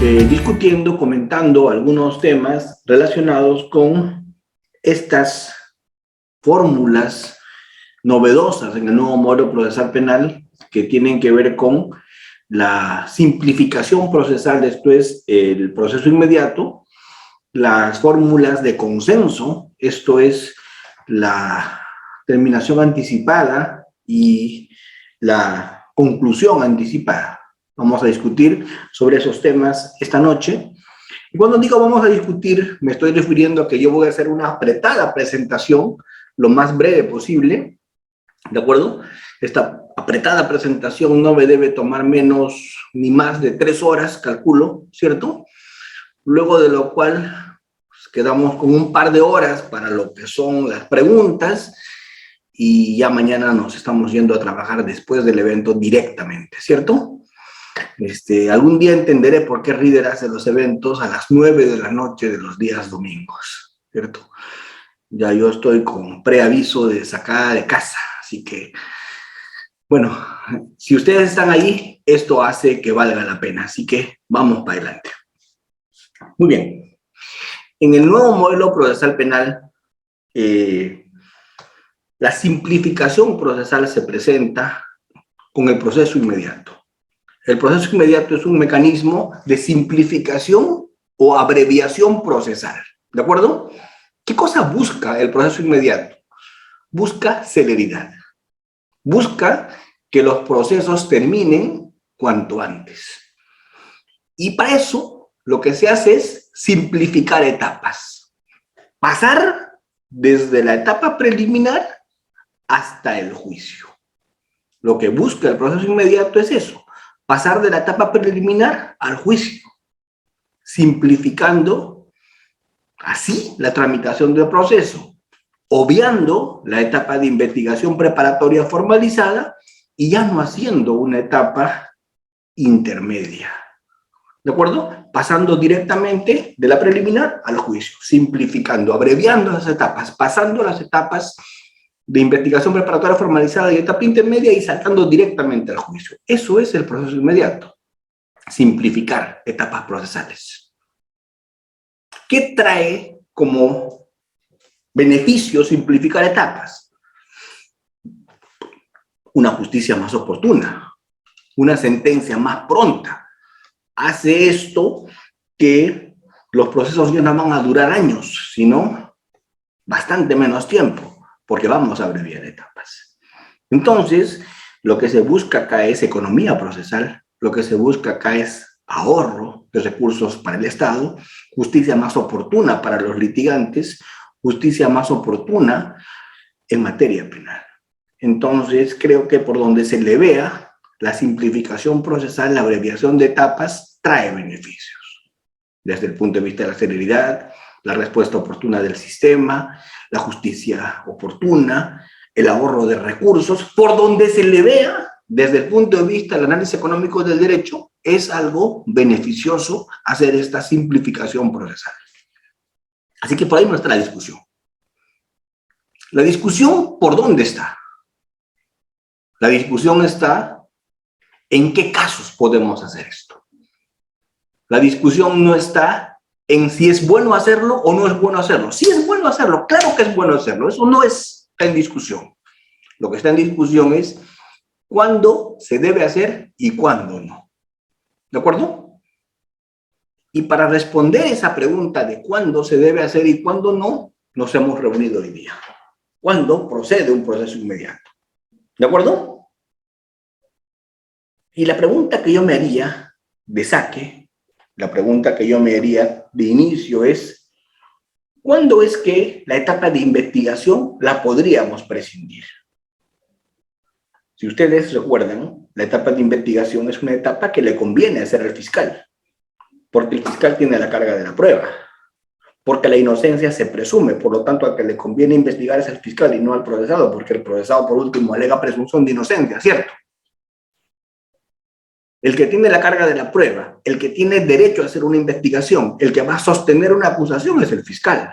discutiendo, comentando algunos temas relacionados con estas fórmulas novedosas en el nuevo modelo procesal penal que tienen que ver con la simplificación procesal, después el proceso inmediato, las fórmulas de consenso, esto es la terminación anticipada y la conclusión anticipada. Vamos a discutir sobre esos temas esta noche. Y cuando digo vamos a discutir, me estoy refiriendo a que yo voy a hacer una apretada presentación, lo más breve posible, ¿de acuerdo? Esta apretada presentación no me debe tomar menos ni más de 3 horas, calculo, ¿cierto? Luego de lo cual pues, quedamos con un par de horas para lo que son las preguntas y ya mañana nos estamos yendo a trabajar después del evento directamente, ¿cierto? Algún día entenderé por qué Reader hace los eventos a las 9 de la noche de los días domingos, ¿cierto? Ya yo estoy con preaviso de sacada de casa, así que, bueno, si ustedes están ahí, esto hace que valga la pena, así que vamos para adelante. Muy bien. En el nuevo modelo procesal penal, la simplificación procesal se presenta con el proceso inmediato. El proceso inmediato es un mecanismo de simplificación o abreviación procesal, ¿de acuerdo? ¿Qué cosa busca el proceso inmediato? Busca celeridad. Busca que los procesos terminen cuanto antes. Y para eso, lo que se hace es simplificar etapas. Pasar desde la etapa preliminar hasta el juicio. Lo que busca el proceso inmediato es eso. Pasar de la etapa preliminar al juicio, simplificando así la tramitación del proceso, obviando la etapa de investigación preparatoria formalizada y ya no haciendo una etapa intermedia. ¿De acuerdo? Pasando directamente de la preliminar al juicio, simplificando, abreviando las etapas, pasando las etapas de investigación preparatoria formalizada y etapa intermedia y saltando directamente al juicio. Eso es el proceso inmediato. Simplificar etapas procesales. ¿Qué trae como beneficio simplificar etapas? Una justicia más oportuna, una sentencia más pronta. Hace esto que los procesos ya no van a durar años, sino bastante menos tiempo, porque vamos a abreviar etapas. Entonces, lo que se busca acá es economía procesal, lo que se busca acá es ahorro de recursos para el Estado, justicia más oportuna para los litigantes, justicia más oportuna en materia penal. Entonces, creo que por donde se le vea, la simplificación procesal, la abreviación de etapas, trae beneficios. Desde el punto de vista de la celeridad, la respuesta oportuna del sistema, la justicia oportuna, el ahorro de recursos, por donde se le vea, desde el punto de vista del análisis económico del derecho, es algo beneficioso hacer esta simplificación procesal. Así que por ahí no está la discusión. La discusión, ¿por dónde está? La discusión está en qué casos podemos hacer esto. La discusión no está en si es bueno hacerlo o no es bueno hacerlo. Sí es bueno hacerlo, claro que es bueno hacerlo. Eso no está en discusión. Lo que está en discusión es cuándo se debe hacer y cuándo no. ¿De acuerdo? Y para responder esa pregunta de cuándo se debe hacer y cuándo no, nos hemos reunido hoy día. ¿Cuándo procede un proceso inmediato? ¿De acuerdo? Y la pregunta que yo me haría de saque, la pregunta que yo me haría de inicio es, ¿cuándo es que la etapa de investigación la podríamos prescindir? Si ustedes recuerdan, la etapa de investigación es una etapa que le conviene hacer al fiscal, porque el fiscal tiene la carga de la prueba, porque la inocencia se presume, por lo tanto, al que le conviene investigar es al fiscal y no al procesado, porque el procesado, por último, alega presunción de inocencia, ¿cierto? El que tiene la carga de la prueba, el que tiene derecho a hacer una investigación, el que va a sostener una acusación es el fiscal.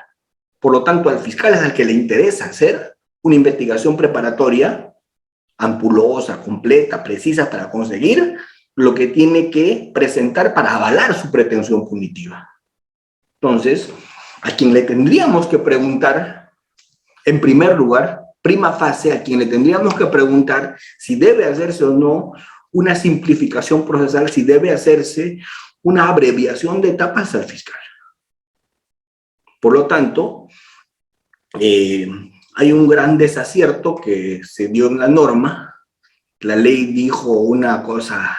Por lo tanto, al fiscal es al que le interesa hacer una investigación preparatoria, ampulosa, completa, precisa para conseguir lo que tiene que presentar para avalar su pretensión punitiva. Entonces, a quien le tendríamos que preguntar, en primer lugar, prima facie, a quien le tendríamos que preguntar si debe hacerse o no una simplificación procesal, si debe hacerse una abreviación de etapas al fiscal. Por lo tanto, hay un gran desacierto que se dio en la norma. La ley dijo una cosa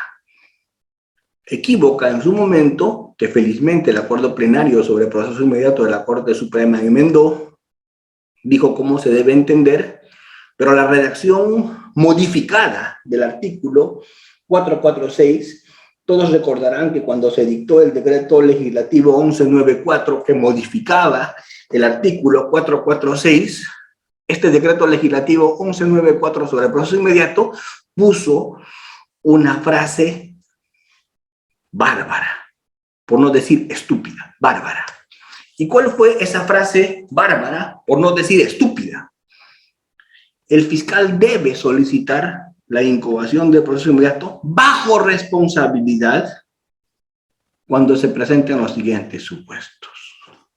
equívoca en su momento, que felizmente el acuerdo plenario sobre proceso inmediato de la Corte Suprema enmendó, dijo cómo se debe entender, pero la redacción modificada del artículo 446, todos recordarán que cuando se dictó el decreto legislativo 1194 que modificaba el artículo 446, este decreto legislativo 1194 sobre el proceso inmediato puso una frase bárbara, por no decir estúpida, bárbara. ¿Y cuál fue esa frase bárbara, por no decir estúpida? El fiscal debe solicitar la incoación del proceso inmediato bajo responsabilidad cuando se presenten los siguientes supuestos.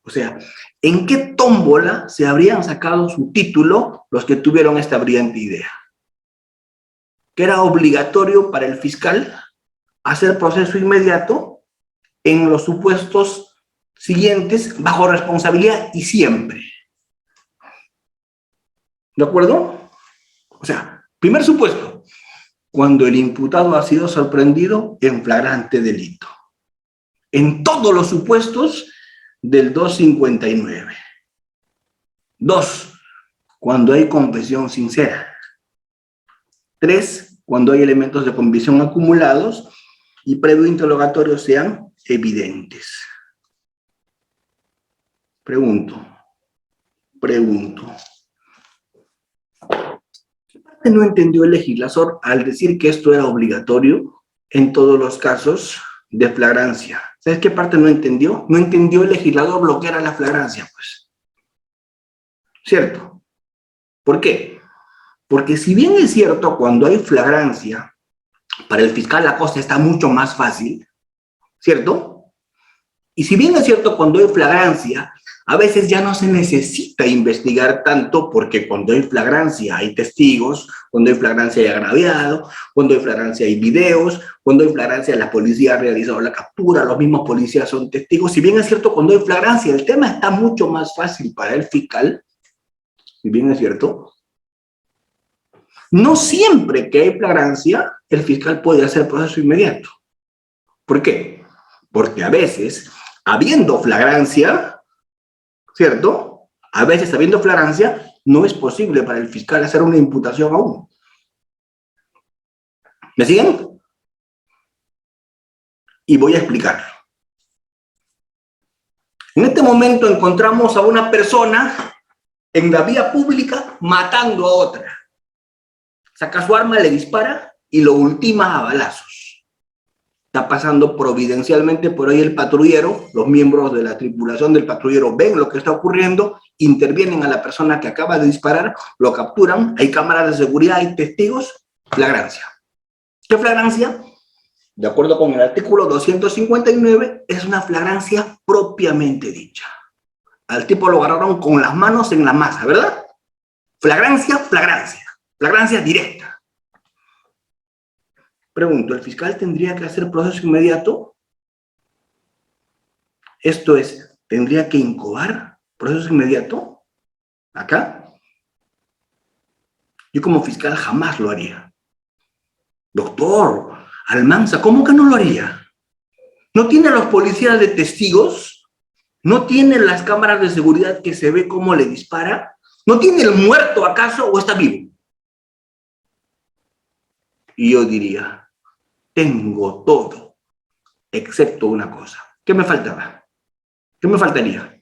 O sea, ¿en qué tómbola se habrían sacado su título los que tuvieron esta brillante idea? Que era obligatorio para el fiscal hacer proceso inmediato en los supuestos siguientes bajo responsabilidad y siempre. ¿De acuerdo? O sea, primer supuesto, cuando el imputado ha sido sorprendido en flagrante delito. En todos los supuestos del 259. 2, cuando hay confesión sincera. 3, cuando hay elementos de convicción acumulados y previo interrogatorio sean evidentes. Pregunto. ¿Qué parte no entendió el legislador al decir que esto era obligatorio en todos los casos de flagrancia? ¿Sabes qué parte no entendió? No entendió el legislador lo que era la flagrancia, pues. ¿Cierto? ¿Por qué? Porque si bien es cierto, cuando hay flagrancia, para el fiscal la cosa está mucho más fácil, ¿cierto? Y si bien es cierto, cuando hay flagrancia, a veces ya no se necesita investigar tanto, porque cuando hay flagrancia hay testigos, cuando hay flagrancia hay agraviado, cuando hay flagrancia hay videos, cuando hay flagrancia la policía ha realizado la captura, los mismos policías son testigos. Si bien es cierto, cuando hay flagrancia el tema está mucho más fácil para el fiscal, si bien es cierto, no siempre que hay flagrancia el fiscal puede hacer proceso inmediato. ¿Por qué? Porque a veces, habiendo flagrancia, ¿cierto? A veces, habiendo flagrancia, no es posible para el fiscal hacer una imputación aún. ¿Me siguen? Y voy a explicarlo. En este momento encontramos a una persona en la vía pública matando a otra. Saca su arma, le dispara y lo ultima a balazos. Está pasando providencialmente por ahí el patrullero, los miembros de la tripulación del patrullero ven lo que está ocurriendo, intervienen a la persona que acaba de disparar, lo capturan, hay cámaras de seguridad, hay testigos, flagrancia. ¿Qué flagrancia? De acuerdo con el artículo 259, es una flagrancia propiamente dicha. Al tipo lo agarraron con las manos en la masa, ¿verdad? Flagrancia, flagrancia. Flagrancia directa. Pregunto, ¿el fiscal tendría que hacer proceso inmediato? Esto es, ¿tendría que incoar proceso inmediato? ¿Acá? Yo como fiscal jamás lo haría. Doctor Almanza, ¿cómo que no lo haría? ¿No tiene a los policías de testigos? ¿No tiene las cámaras de seguridad que se ve cómo le dispara? ¿No tiene el muerto acaso o está vivo? Y yo diría, tengo todo, excepto una cosa. ¿Qué me faltaba? ¿Qué me faltaría?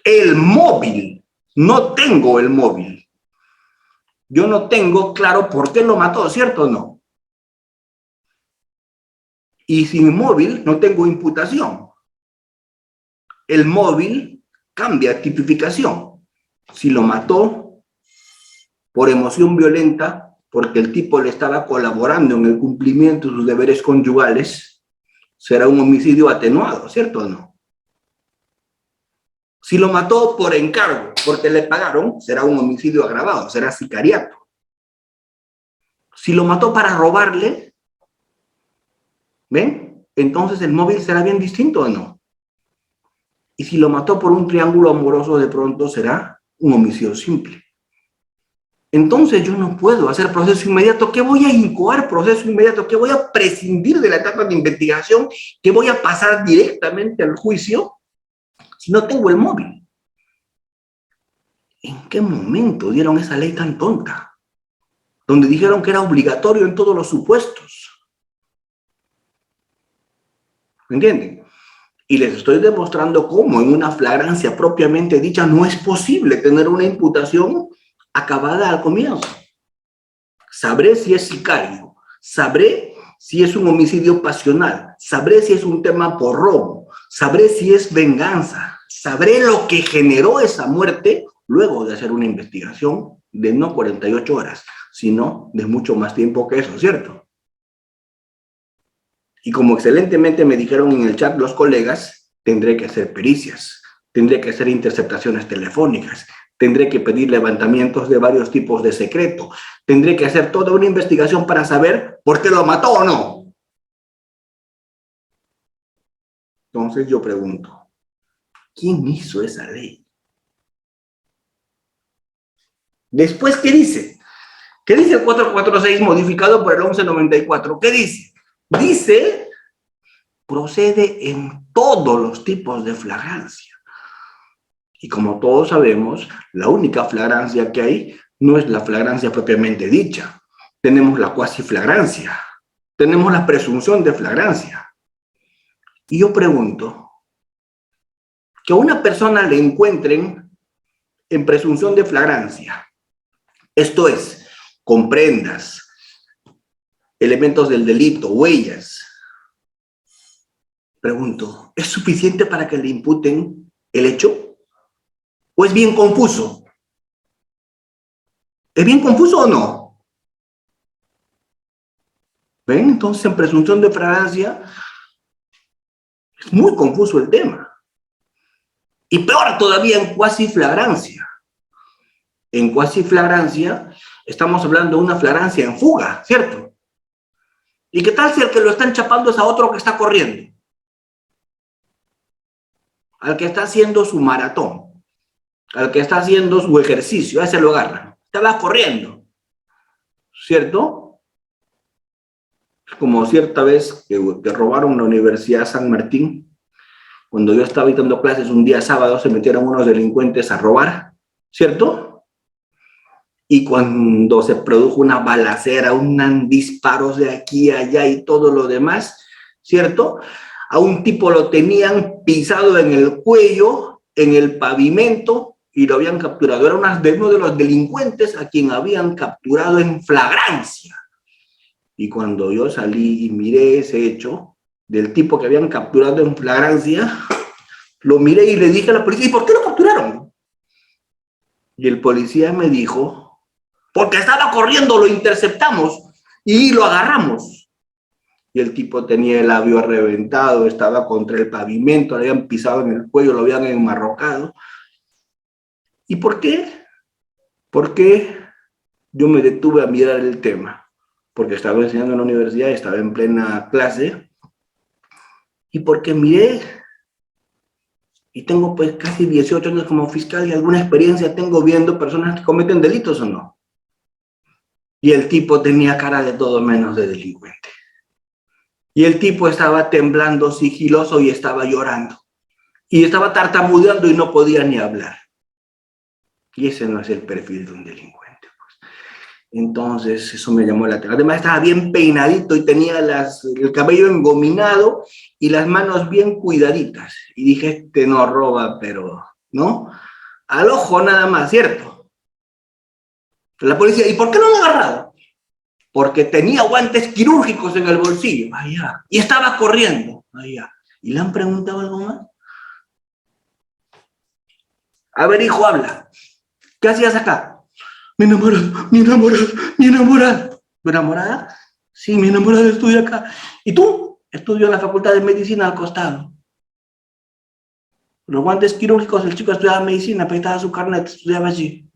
El móvil. No tengo el móvil. Yo no tengo claro por qué lo mató, ¿cierto o no? Y sin móvil no tengo imputación. El móvil cambia tipificación. Si lo mató por emoción violenta, porque el tipo le estaba colaborando en el cumplimiento de sus deberes conyugales, será un homicidio atenuado, ¿cierto o no? Si lo mató por encargo, porque le pagaron, será un homicidio agravado, será sicariato. Si lo mató para robarle, ¿ven? Entonces el móvil será bien distinto o no. Y si lo mató por un triángulo amoroso, de pronto será un homicidio simple. Entonces yo no puedo hacer proceso inmediato. ¿Qué voy a incoar proceso inmediato? ¿Qué voy a prescindir de la etapa de investigación? ¿Qué voy a pasar directamente al juicio si no tengo el móvil? ¿En qué momento dieron esa ley tan tonta? Donde dijeron que era obligatorio en todos los supuestos. ¿Me entienden? Y les estoy demostrando cómo en una flagrancia propiamente dicha no es posible tener una imputación acabada al comienzo. Sabré si es sicario, sabré si es un homicidio pasional, sabré si es un tema por robo, sabré si es venganza, sabré lo que generó esa muerte luego de hacer una investigación de no 48 horas, sino de mucho más tiempo que eso, ¿cierto? Y como excelentemente me dijeron en el chat los colegas, tendré que hacer pericias, tendré que hacer interceptaciones telefónicas, tendré que pedir levantamientos de varios tipos de secreto, tendré que hacer toda una investigación para saber por qué lo mató o no. Entonces yo pregunto, ¿quién hizo esa ley? Después, ¿qué dice? ¿Qué dice el 446 modificado por el 1194? ¿Qué dice? Dice, procede en todos los tipos de flagrancia. Y como todos sabemos, la única flagrancia que hay no es la flagrancia propiamente dicha. Tenemos la cuasi flagrancia, tenemos la presunción de flagrancia. Y yo pregunto, que a una persona le encuentren en presunción de flagrancia, esto es, con prendas, elementos del delito, huellas. Pregunto, ¿es suficiente para que le imputen el hecho? ¿O es bien confuso? ¿Es bien confuso o no? ¿Ven? Entonces, en presunción de flagrancia, es muy confuso el tema. Y peor todavía en cuasi flagrancia. En cuasi flagrancia, estamos hablando de una flagrancia en fuga, ¿cierto? ¿Y qué tal si el que lo están chapando es a otro que está corriendo? Al que está haciendo su maratón, al que está haciendo su ejercicio, a ese lo agarran. Estaba corriendo, ¿cierto? Como cierta vez que robaron la Universidad San Martín, cuando yo estaba dando clases un día sábado, se metieron unos delincuentes a robar, ¿cierto? Y cuando se produjo una balacera, unos disparos de aquí a allá y todo lo demás, ¿cierto? A un tipo lo tenían pisado en el cuello, en el pavimento, y lo habían capturado. Era uno de los delincuentes a quien habían capturado en flagrancia. Y cuando yo salí y miré ese hecho del tipo que habían capturado en flagrancia, lo miré y le dije a la policía, ¿y por qué lo capturaron? Y el policía me dijo, porque estaba corriendo, lo interceptamos y lo agarramos. Y el tipo tenía el labio reventado, estaba contra el pavimento, le habían pisado en el cuello, lo habían enmarrocado. ¿Y por qué? Porque yo me detuve a mirar el tema, porque estaba enseñando en la universidad, estaba en plena clase, y porque miré, y tengo pues casi 18 años como fiscal y alguna experiencia tengo viendo personas que cometen delitos o no. Y el tipo tenía cara de todo menos de delincuente. Y el tipo estaba temblando sigiloso y estaba llorando. Y estaba tartamudeando y no podía ni hablar. Y ese no es el perfil de un delincuente, pues. Entonces, eso me llamó la atención. Además, estaba bien peinadito y tenía el cabello engominado y las manos bien cuidaditas. Y dije, este no roba, pero, ¿no? Al ojo nada más, ¿cierto? La policía, ¿y por qué no lo ha agarrado? Porque tenía guantes quirúrgicos en el bolsillo. Allá. Y estaba corriendo. Allá. ¿Y le han preguntado algo más? A ver, hijo, habla. ¿Qué hacías acá? Mi enamorado, mi enamorado, mi enamorada. ¿Tu enamorada? Sí, mi enamorada estudia acá. ¿Y tú? Estudio en la Facultad de Medicina al costado. Los guantes quirúrgicos, el chico estudiaba medicina, pero estaba su carnet, estudiaba allí.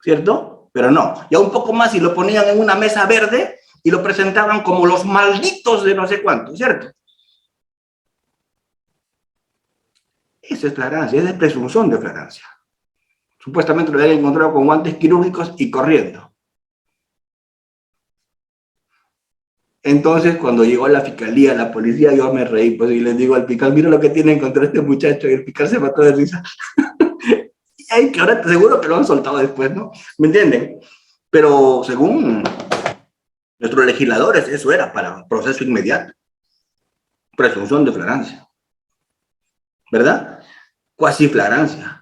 ¿Cierto? Pero no. Ya un poco más y lo ponían en una mesa verde y lo presentaban como los malditos de no sé cuánto, ¿cierto? Eso es flagrancia, es de presunción de flagrancia. Supuestamente lo habían encontrado con guantes quirúrgicos y corriendo. Entonces, cuando llegó la fiscalía, la policía, yo me reí, pues, y les digo al fiscal, mira lo que tienen contra este muchacho, y el fiscal se mató de risa. Ay, que ahora te seguro que lo han soltado después, ¿no? ¿Me entienden? Pero según nuestros legisladores, eso era para proceso inmediato. Presunción de flagrancia. ¿Verdad? Cuasi flagrancia.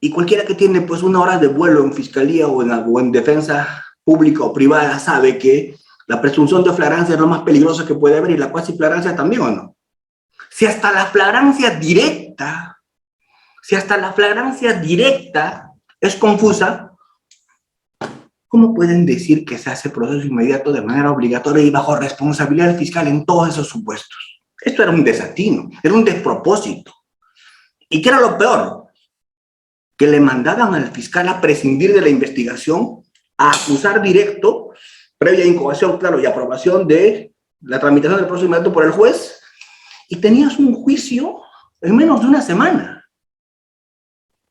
Y cualquiera que tiene pues una hora de vuelo en fiscalía o en defensa pública o privada sabe que la presunción de flagrancia es lo más peligroso que puede haber y la cuasi flagrancia también, ¿o no? Si hasta la flagrancia directa es confusa, ¿cómo pueden decir que se hace proceso inmediato de manera obligatoria y bajo responsabilidad del fiscal en todos esos supuestos? Esto era un desatino, era un despropósito. ¿Y qué era lo peor? Que le mandaban al fiscal a prescindir de la investigación, a acusar directo, previa incoación, claro, y aprobación de la tramitación del proceso inmediato por el juez, y tenías un juicio en menos de una semana.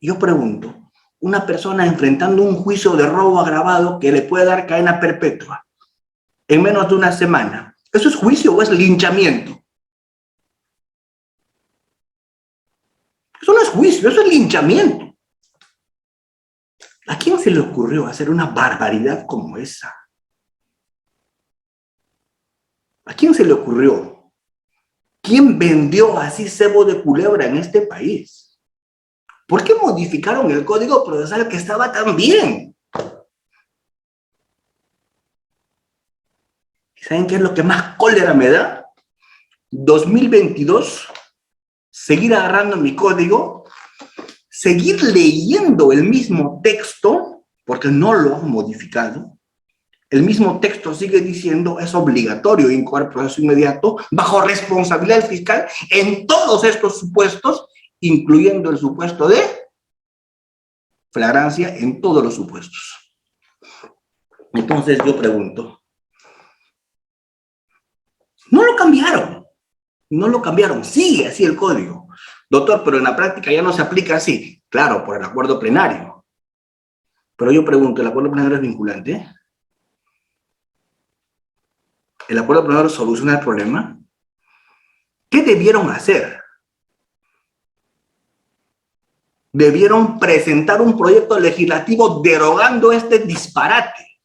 Yo pregunto, una persona enfrentando un juicio de robo agravado que le puede dar cadena perpetua en menos de una semana, ¿eso es juicio o es linchamiento? Eso no es juicio, eso es linchamiento. ¿A quién se le ocurrió hacer una barbaridad como esa? ¿A quién se le ocurrió? ¿Quién vendió así cebo de culebra en este país? ¿Por qué modificaron el Código Procesal que estaba tan bien? ¿Y saben qué es lo que más cólera me da? 2022, seguir agarrando mi código, seguir leyendo el mismo texto, porque no lo han modificado. El mismo texto sigue diciendo es obligatorio incoar proceso inmediato bajo responsabilidad del fiscal en todos estos supuestos, incluyendo el supuesto de flagrancia en todos los supuestos. Entonces yo pregunto, no lo cambiaron, sigue así el código. Doctor, pero en la práctica ya no se aplica así. Claro, por el acuerdo plenario. Pero yo pregunto, ¿el acuerdo plenario es vinculante? ¿El acuerdo plenario soluciona el problema? ¿Qué debieron hacer? Debieron presentar un proyecto legislativo derogando este disparate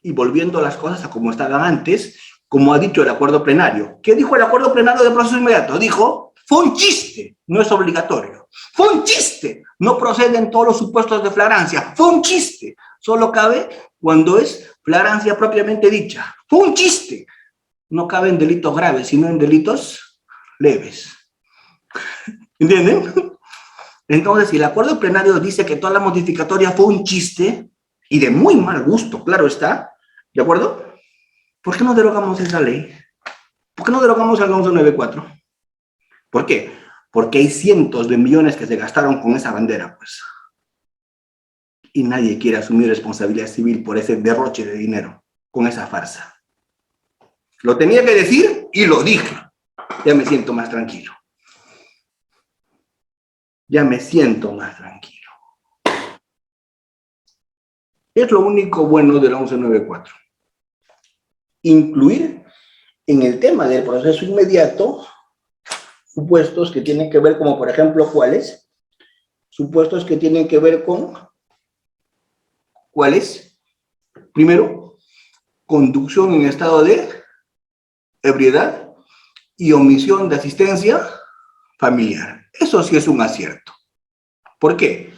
y volviendo las cosas a como estaban antes, como ha dicho el acuerdo plenario. ¿Qué dijo el acuerdo plenario de proceso inmediato? Dijo, fue un chiste, no es obligatorio. Fue un chiste, no proceden todos los supuestos de flagrancia. Fue un chiste, solo cabe cuando es flagrancia propiamente dicha. Fue un chiste, no cabe en delitos graves, sino en delitos leves. ¿Entienden? Entonces, si el acuerdo plenario dice que toda la modificatoria fue un chiste, y de muy mal gusto, claro está, ¿de acuerdo? ¿Por qué no derogamos esa ley? ¿Por qué no derogamos el 1194? ¿Por qué? Porque hay cientos de millones que se gastaron con esa bandera, pues. Y nadie quiere asumir responsabilidad civil por ese derroche de dinero, con esa farsa. Lo tenía que decir y lo dije. Ya me siento más tranquilo. Ya me siento más tranquilo. Es lo único bueno del 1194. Incluir en el tema del proceso inmediato supuestos que tienen que ver, como por ejemplo, ¿cuáles? Supuestos que tienen que ver con, ¿cuáles? Primero, conducción en estado de ebriedad y omisión de asistencia familiar. Eso sí es un acierto. ¿Por qué?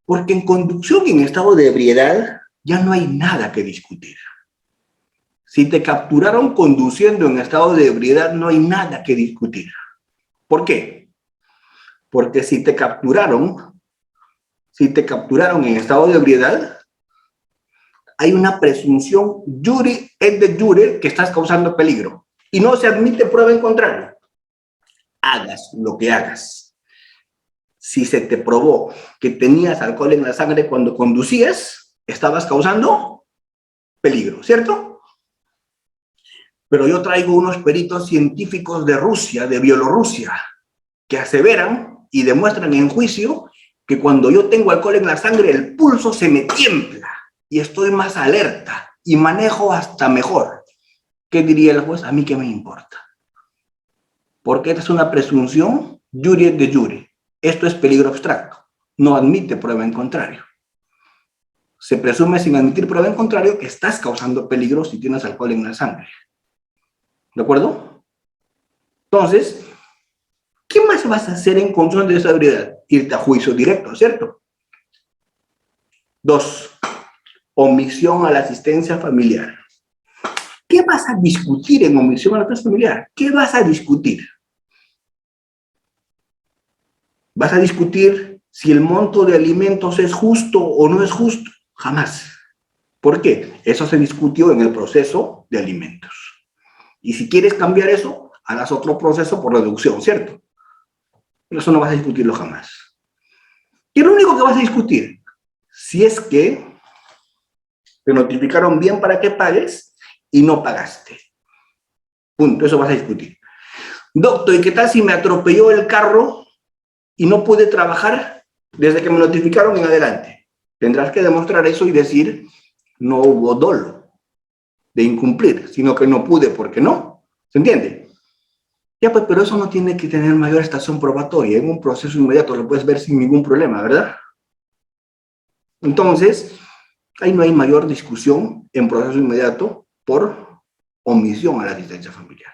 Porque en conducción en estado de ebriedad ya no hay nada que discutir. Si te capturaron conduciendo en estado de ebriedad, no hay nada que discutir. ¿Por qué? Porque si te capturaron si te capturaron en estado de ebriedad, hay una presunción jure et de jure que estás causando peligro. Y no se admite prueba en contrario. Hagas lo que hagas. Si se te probó que tenías alcohol en la sangre cuando conducías, estabas causando peligro, ¿cierto? Pero yo traigo unos peritos científicos de Rusia, de Bielorrusia, que aseveran y demuestran en juicio que cuando yo tengo alcohol en la sangre, el pulso se me tiembla y estoy más alerta y manejo hasta mejor. ¿Qué diría el juez? A mí qué me importa. Porque esta es una presunción jure de jure. Esto es peligro abstracto. No admite prueba en contrario. Se presume sin admitir prueba en contrario que estás causando peligro si tienes alcohol en la sangre. ¿De acuerdo? Entonces, ¿qué más vas a hacer en condición de esa ebriedad? Irte a juicio directo, ¿cierto? 2. Omisión a la asistencia familiar. ¿Qué vas a discutir en omisión a la asistencia familiar? ¿Qué vas a discutir? ¿Vas a discutir si el monto de alimentos es justo o no es justo? Jamás. ¿Por qué? Eso se discutió en el proceso de alimentos. Y si quieres cambiar eso, harás otro proceso por reducción, ¿cierto? Pero eso no vas a discutirlo jamás. ¿Qué es lo único que vas a discutir? Si es que te notificaron bien para que pagues y no pagaste. Punto, eso vas a discutir. Doctor, ¿y qué tal si me atropelló el carro y no pude trabajar desde que me notificaron en adelante? Tendrás que demostrar eso y decir, no hubo dolo de incumplir, sino que no pude porque no. ¿Se entiende? Ya, pues, pero eso no tiene que tener mayor estación probatoria. En un proceso inmediato lo puedes ver sin ningún problema, ¿verdad? Entonces, ahí no hay mayor discusión en proceso inmediato por omisión a la asistencia familiar.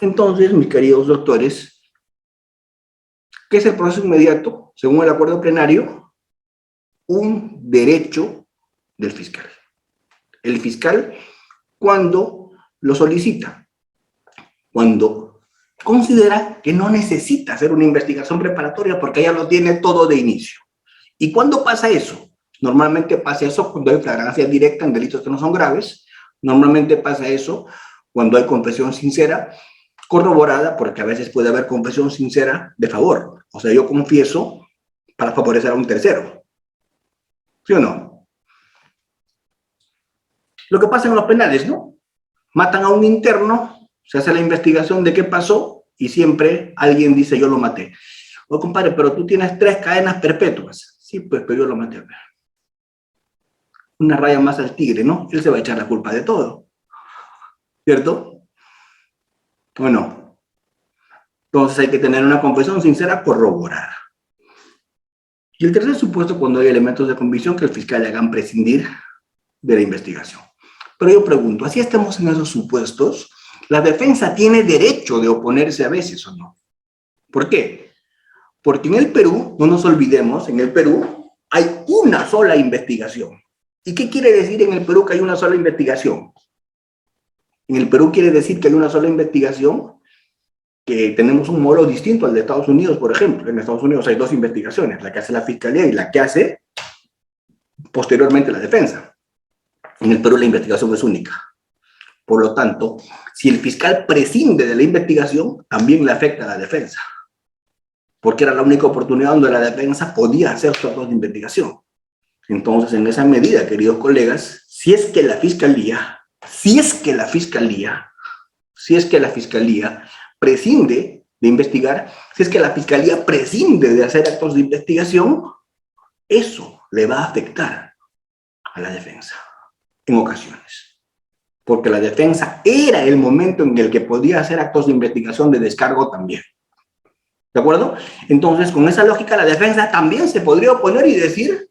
Entonces, mis queridos doctores, ¿qué es el proceso inmediato? Según el acuerdo plenario, un derecho del fiscal. El fiscal, cuando lo solicita, cuando considera que no necesita hacer una investigación preparatoria porque ya lo tiene todo de inicio. ¿Y cuándo pasa eso? Normalmente pasa eso cuando hay flagrancia directa en delitos que no son graves. Normalmente pasa eso cuando hay confesión sincera, corroborada, porque a veces puede haber confesión sincera de favor. O sea, yo confieso para favorecer a un tercero. ¿Sí o no? Lo que pasa en los penales, ¿no? Matan a un interno, se hace la investigación de qué pasó y siempre alguien dice, yo lo maté. Oh, compadre, pero tú tienes 3 cadenas perpetuas. Sí, pues, pero yo lo maté. Una raya más al tigre, ¿no? Él se va a echar la culpa de todo. ¿Cierto? ¿O no? Entonces hay que tener una confesión sincera corroborada. Y el tercer supuesto, cuando hay elementos de convicción que el fiscal le hagan prescindir de la investigación. Pero yo pregunto, así estamos en esos supuestos, ¿la defensa tiene derecho de oponerse a veces o no? ¿Por qué? Porque en el Perú, no nos olvidemos, en el Perú hay una sola investigación. ¿Y qué quiere decir en el Perú que hay una sola investigación? En el Perú quiere decir que hay una sola investigación, que tenemos un modelo distinto al de Estados Unidos, por ejemplo. En Estados Unidos hay 2 investigaciones, la que hace la fiscalía y la que hace posteriormente la defensa. En el Perú la investigación es única. Por lo tanto, si el fiscal prescinde de la investigación, también le afecta a la defensa. Porque era la única oportunidad donde la defensa podía hacer su acto de investigación. Entonces, en esa medida, queridos colegas, si es que la fiscalía prescinde de investigar, si es que la fiscalía prescinde de hacer actos de investigación, eso le va a afectar a la defensa en ocasiones. Porque la defensa era el momento en el que podía hacer actos de investigación de descargo también. ¿De acuerdo? Entonces, con esa lógica, la defensa también se podría oponer y decir,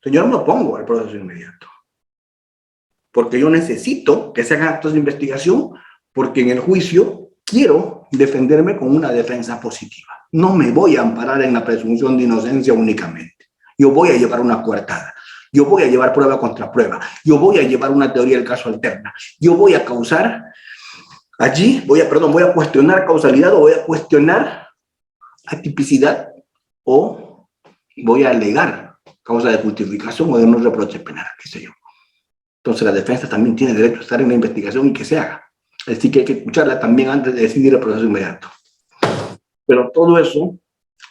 señor, me opongo al proceso inmediato. Porque yo necesito que se hagan actos de investigación, porque en el juicio quiero defenderme con una defensa positiva. No me voy a amparar en la presunción de inocencia únicamente. Yo voy a llevar una coartada. Yo voy a llevar prueba contra prueba. Yo voy a llevar una teoría del caso alterna. Yo voy a causar, allí, voy a cuestionar causalidad o voy a cuestionar atipicidad o voy a alegar causa de justificación o de no reproche penal, qué sé yo. Entonces la defensa también tiene derecho a estar en la investigación y que se haga. Así que hay que escucharla también antes de decidir el proceso inmediato. Pero todo eso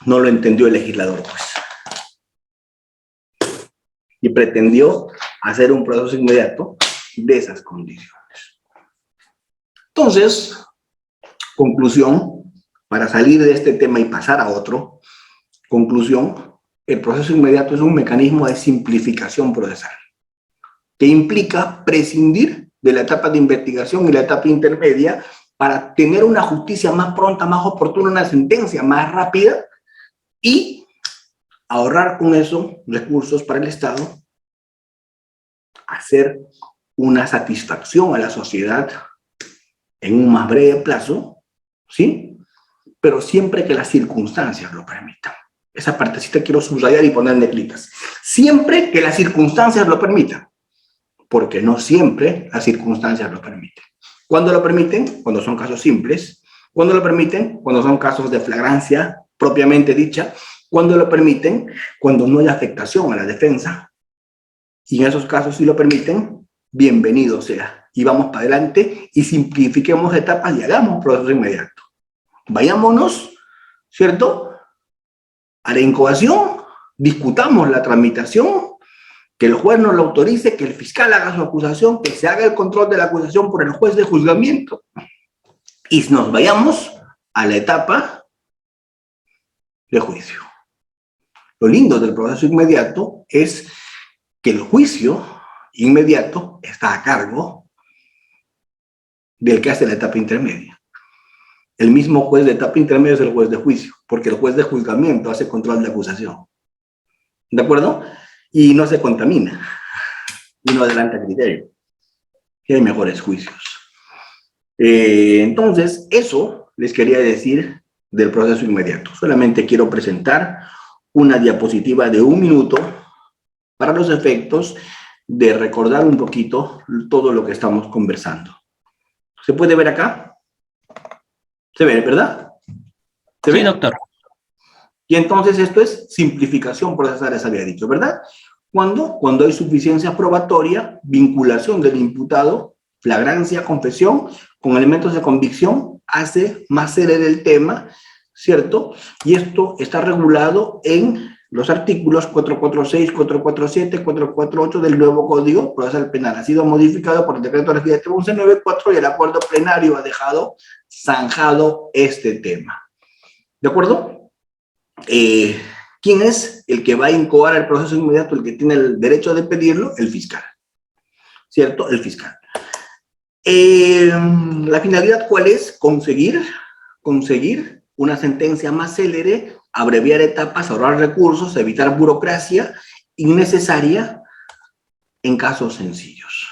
no lo entendió el legislador, pues. Y pretendió hacer un proceso inmediato de esas condiciones. Entonces, conclusión, para salir de este tema y pasar a otro, conclusión, el proceso inmediato es un mecanismo de simplificación procesal que implica prescindir de la etapa de investigación y la etapa intermedia para tener una justicia más pronta, más oportuna, una sentencia más rápida y ahorrar con eso recursos para el Estado, hacer una satisfacción a la sociedad en un más breve plazo, ¿sí? Pero siempre que las circunstancias lo permitan. Esa partecita quiero subrayar y poner neglitas. Siempre que las circunstancias lo permitan, porque no siempre las circunstancias lo permiten. ¿Cuándo lo permiten? Cuando son casos simples. ¿Cuándo lo permiten? Cuando son casos de flagrancia propiamente dicha. ¿Cuándo lo permiten? Cuando no hay afectación a la defensa. Y en esos casos, si lo permiten, bienvenido sea. Y vamos para adelante y simplifiquemos etapas y hagamos proceso inmediato. Vayámonos, ¿cierto?, a la incoación, discutamos la tramitación, que el juez nos lo autorice, que el fiscal haga su acusación, que se haga el control de la acusación por el juez de juzgamiento. Y nos vayamos a la etapa de juicio. Lo lindo del proceso inmediato es que el juicio inmediato está a cargo del que hace la etapa intermedia. El mismo juez de etapa intermedia es el juez de juicio, porque el juez de juzgamiento hace control de acusación. ¿De acuerdo? Y no se contamina, y no adelanta criterio. Y hay mejores juicios. Entonces, eso les quería decir del proceso inmediato. Solamente quiero presentar una diapositiva de 1 minuto para los efectos de recordar un poquito todo lo que estamos conversando. ¿Se puede ver acá? ¿Se ve, verdad? ¿Se ve? Sí, doctor. Y entonces esto es simplificación procesal, les había dicho, ¿verdad? Cuando hay suficiencia probatoria, vinculación del imputado, flagrancia, confesión, con elementos de convicción, hace más célere el tema, ¿cierto? Y esto está regulado en los artículos 446, 447, 448 del nuevo Código Procesal Penal. Ha sido modificado por el decreto legislativo 1194 y el acuerdo plenario ha dejado zanjado este tema. ¿De acuerdo? ¿Quién es el que va a incoar el proceso inmediato, el que tiene el derecho de pedirlo? El fiscal, ¿cierto? El fiscal. La finalidad, ¿cuál es? Conseguir una sentencia más célere, abreviar etapas, ahorrar recursos, evitar burocracia innecesaria en casos sencillos.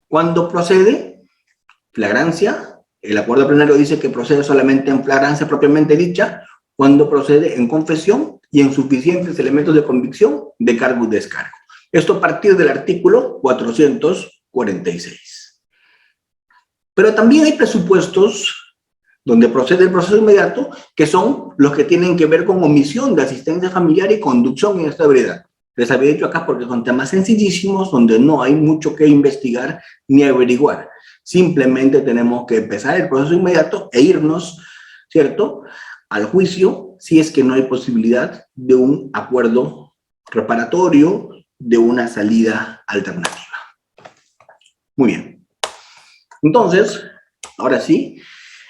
¿Cuándo procede? Flagrancia. El acuerdo plenario dice que procede solamente en flagrancia propiamente dicha, cuando procede en confesión y en suficientes elementos de convicción de cargo y descargo. Esto a partir del artículo 446. Pero también hay presupuestos donde procede el proceso inmediato, que son los que tienen que ver con omisión de asistencia familiar y conducción en esta ebriedad. Les había dicho acá porque son temas sencillísimos donde no hay mucho que investigar ni averiguar. Simplemente tenemos que empezar el proceso inmediato e irnos, ¿cierto?, al juicio si es que no hay posibilidad de un acuerdo reparatorio, de una salida alternativa. Muy bien. Entonces, ahora sí,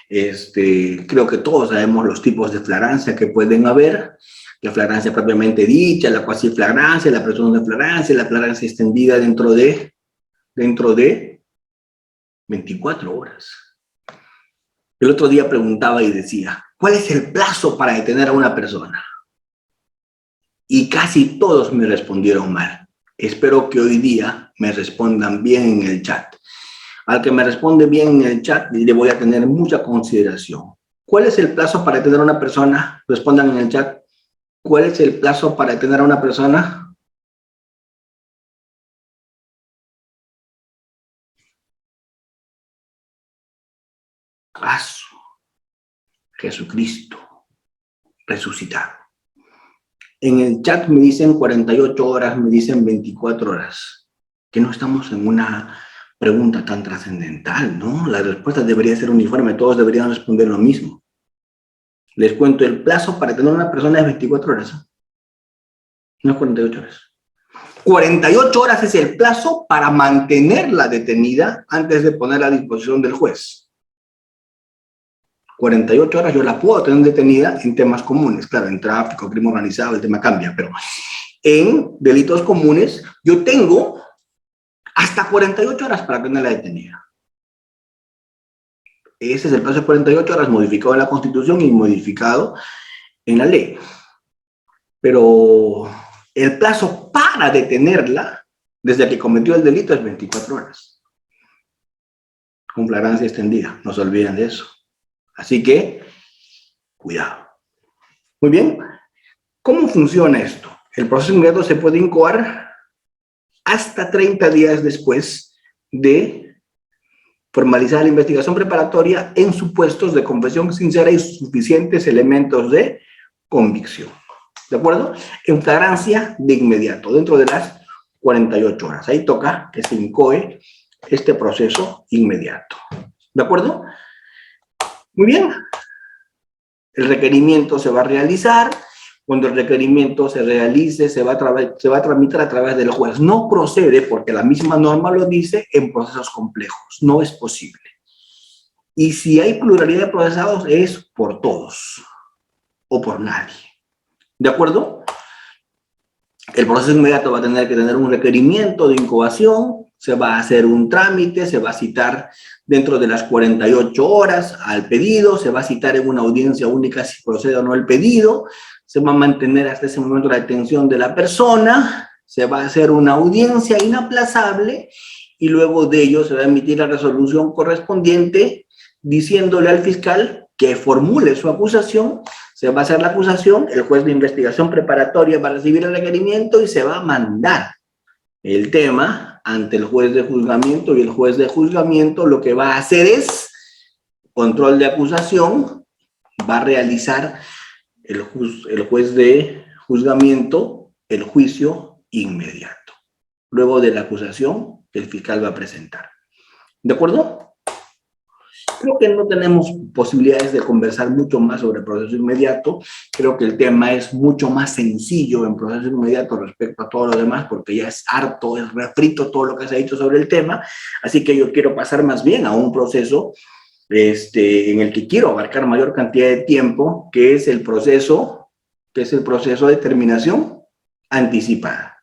creo que todos sabemos los tipos de flagrancia que pueden haber. La flagrancia propiamente dicha, la cuasiflagrancia, la presunción de flagrancia, la flagrancia extendida dentro de 24 horas. El otro día preguntaba y decía, ¿cuál es el plazo para detener a una persona? Y casi todos me respondieron mal. Espero que hoy día me respondan bien en el chat. Al que me responde bien en el chat, le voy a tener mucha consideración. ¿Cuál es el plazo para detener a una persona? Respondan en el chat. ¿Cuál es el plazo para detener a una persona? Jesucristo resucitado. En el chat me dicen 48 horas, me dicen 24 horas. Que no estamos en una pregunta tan trascendental, ¿no? La respuesta debería ser uniforme, todos deberían responder lo mismo. Les cuento, el plazo para tener una persona es 24 horas. No es 48 horas. 48 horas es el plazo para mantenerla detenida antes de ponerla a disposición del juez. 48 horas yo la puedo tener detenida en temas comunes. Claro, en tráfico, crimen organizado, el tema cambia, pero en delitos comunes yo tengo hasta 48 horas para tenerla detenida. Ese es el plazo de 48 horas modificado en la Constitución y modificado en la ley. Pero el plazo para detenerla desde que cometió el delito es 24 horas. Con flagrancia extendida, no se olviden de eso. Así que, cuidado. Muy bien, ¿cómo funciona esto? El proceso inmediato se puede incoar hasta 30 días después de formalizar la investigación preparatoria en supuestos de confesión sincera y suficientes elementos de convicción. ¿De acuerdo? En flagrancia de inmediato, dentro de las 48 horas. Ahí toca que se incoe este proceso inmediato. ¿De acuerdo? Muy bien. El requerimiento se va a realizar. Cuando el requerimiento se realice, se va a tramitar a través del juez. No procede, porque la misma norma lo dice, en procesos complejos. No es posible. Y si hay pluralidad de procesados, es por todos o por nadie. ¿De acuerdo? El proceso inmediato va a tener que tener un requerimiento de incoación, se va a hacer un trámite, se va a citar dentro de las 48 horas al pedido, se va a citar en una audiencia única si procede o no el pedido, se va a mantener hasta ese momento la detención de la persona, se va a hacer una audiencia inaplazable y luego de ello se va a emitir la resolución correspondiente diciéndole al fiscal que formule su acusación. Se va a hacer la acusación, el juez de investigación preparatoria va a recibir el requerimiento y se va a mandar el tema ante el juez de juzgamiento, y el juez de juzgamiento lo que va a hacer es control de acusación, va a realizar el juez de juzgamiento el juicio inmediato, luego de la acusación que el fiscal va a presentar. ¿De acuerdo? Creo que no tenemos posibilidades de conversar mucho más sobre el proceso inmediato. Creo que el tema es mucho más sencillo en proceso inmediato respecto a todo lo demás, porque ya es harto, es refrito todo lo que se ha dicho sobre el tema. Así que yo quiero pasar más bien a un proceso en el que quiero abarcar mayor cantidad de tiempo, que es el proceso de terminación anticipada.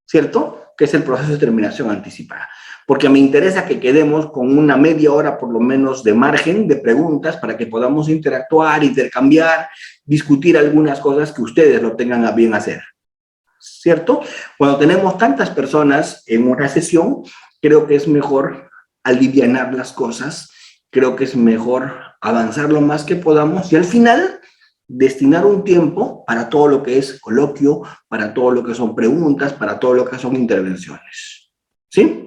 ¿Cierto? Que es el proceso de terminación anticipada. Porque me interesa que quedemos con una media hora por lo menos de margen de preguntas para que podamos interactuar, intercambiar, discutir algunas cosas que ustedes lo tengan a bien hacer. ¿Cierto? Cuando tenemos tantas personas en una sesión, creo que es mejor alivianar las cosas, creo que es mejor avanzar lo más que podamos y al final destinar un tiempo para todo lo que es coloquio, para todo lo que son preguntas, para todo lo que son intervenciones. ¿Sí?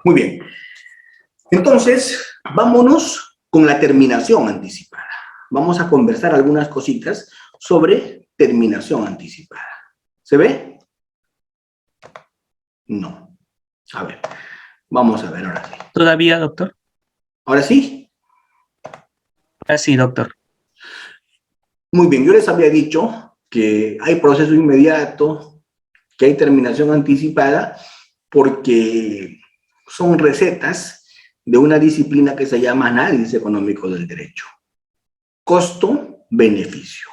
Muy bien. Entonces, vámonos con la terminación anticipada. Vamos a conversar algunas cositas sobre terminación anticipada. ¿Se ve? No. A ver, vamos a ver ahora sí. ¿Todavía, doctor? ¿Ahora sí? Ahora sí, doctor. Muy bien, yo les había dicho que hay proceso inmediato, que hay terminación anticipada, porque son recetas de una disciplina que se llama análisis económico del derecho. Costo-beneficio.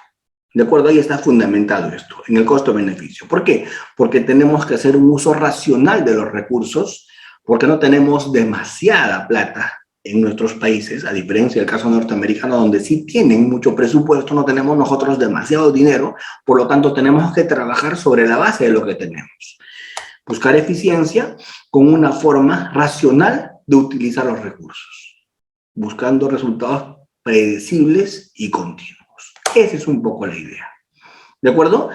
¿De acuerdo? Ahí está fundamentado esto, en el costo-beneficio. ¿Por qué? Porque tenemos que hacer un uso racional de los recursos, porque no tenemos demasiada plata en nuestros países, a diferencia del caso norteamericano, donde sí tienen mucho presupuesto, no tenemos nosotros demasiado dinero, por lo tanto tenemos que trabajar sobre la base de lo que tenemos. Buscar eficiencia con una forma racional de utilizar los recursos, buscando resultados predecibles y continuos. Esa es un poco la idea. ¿De acuerdo?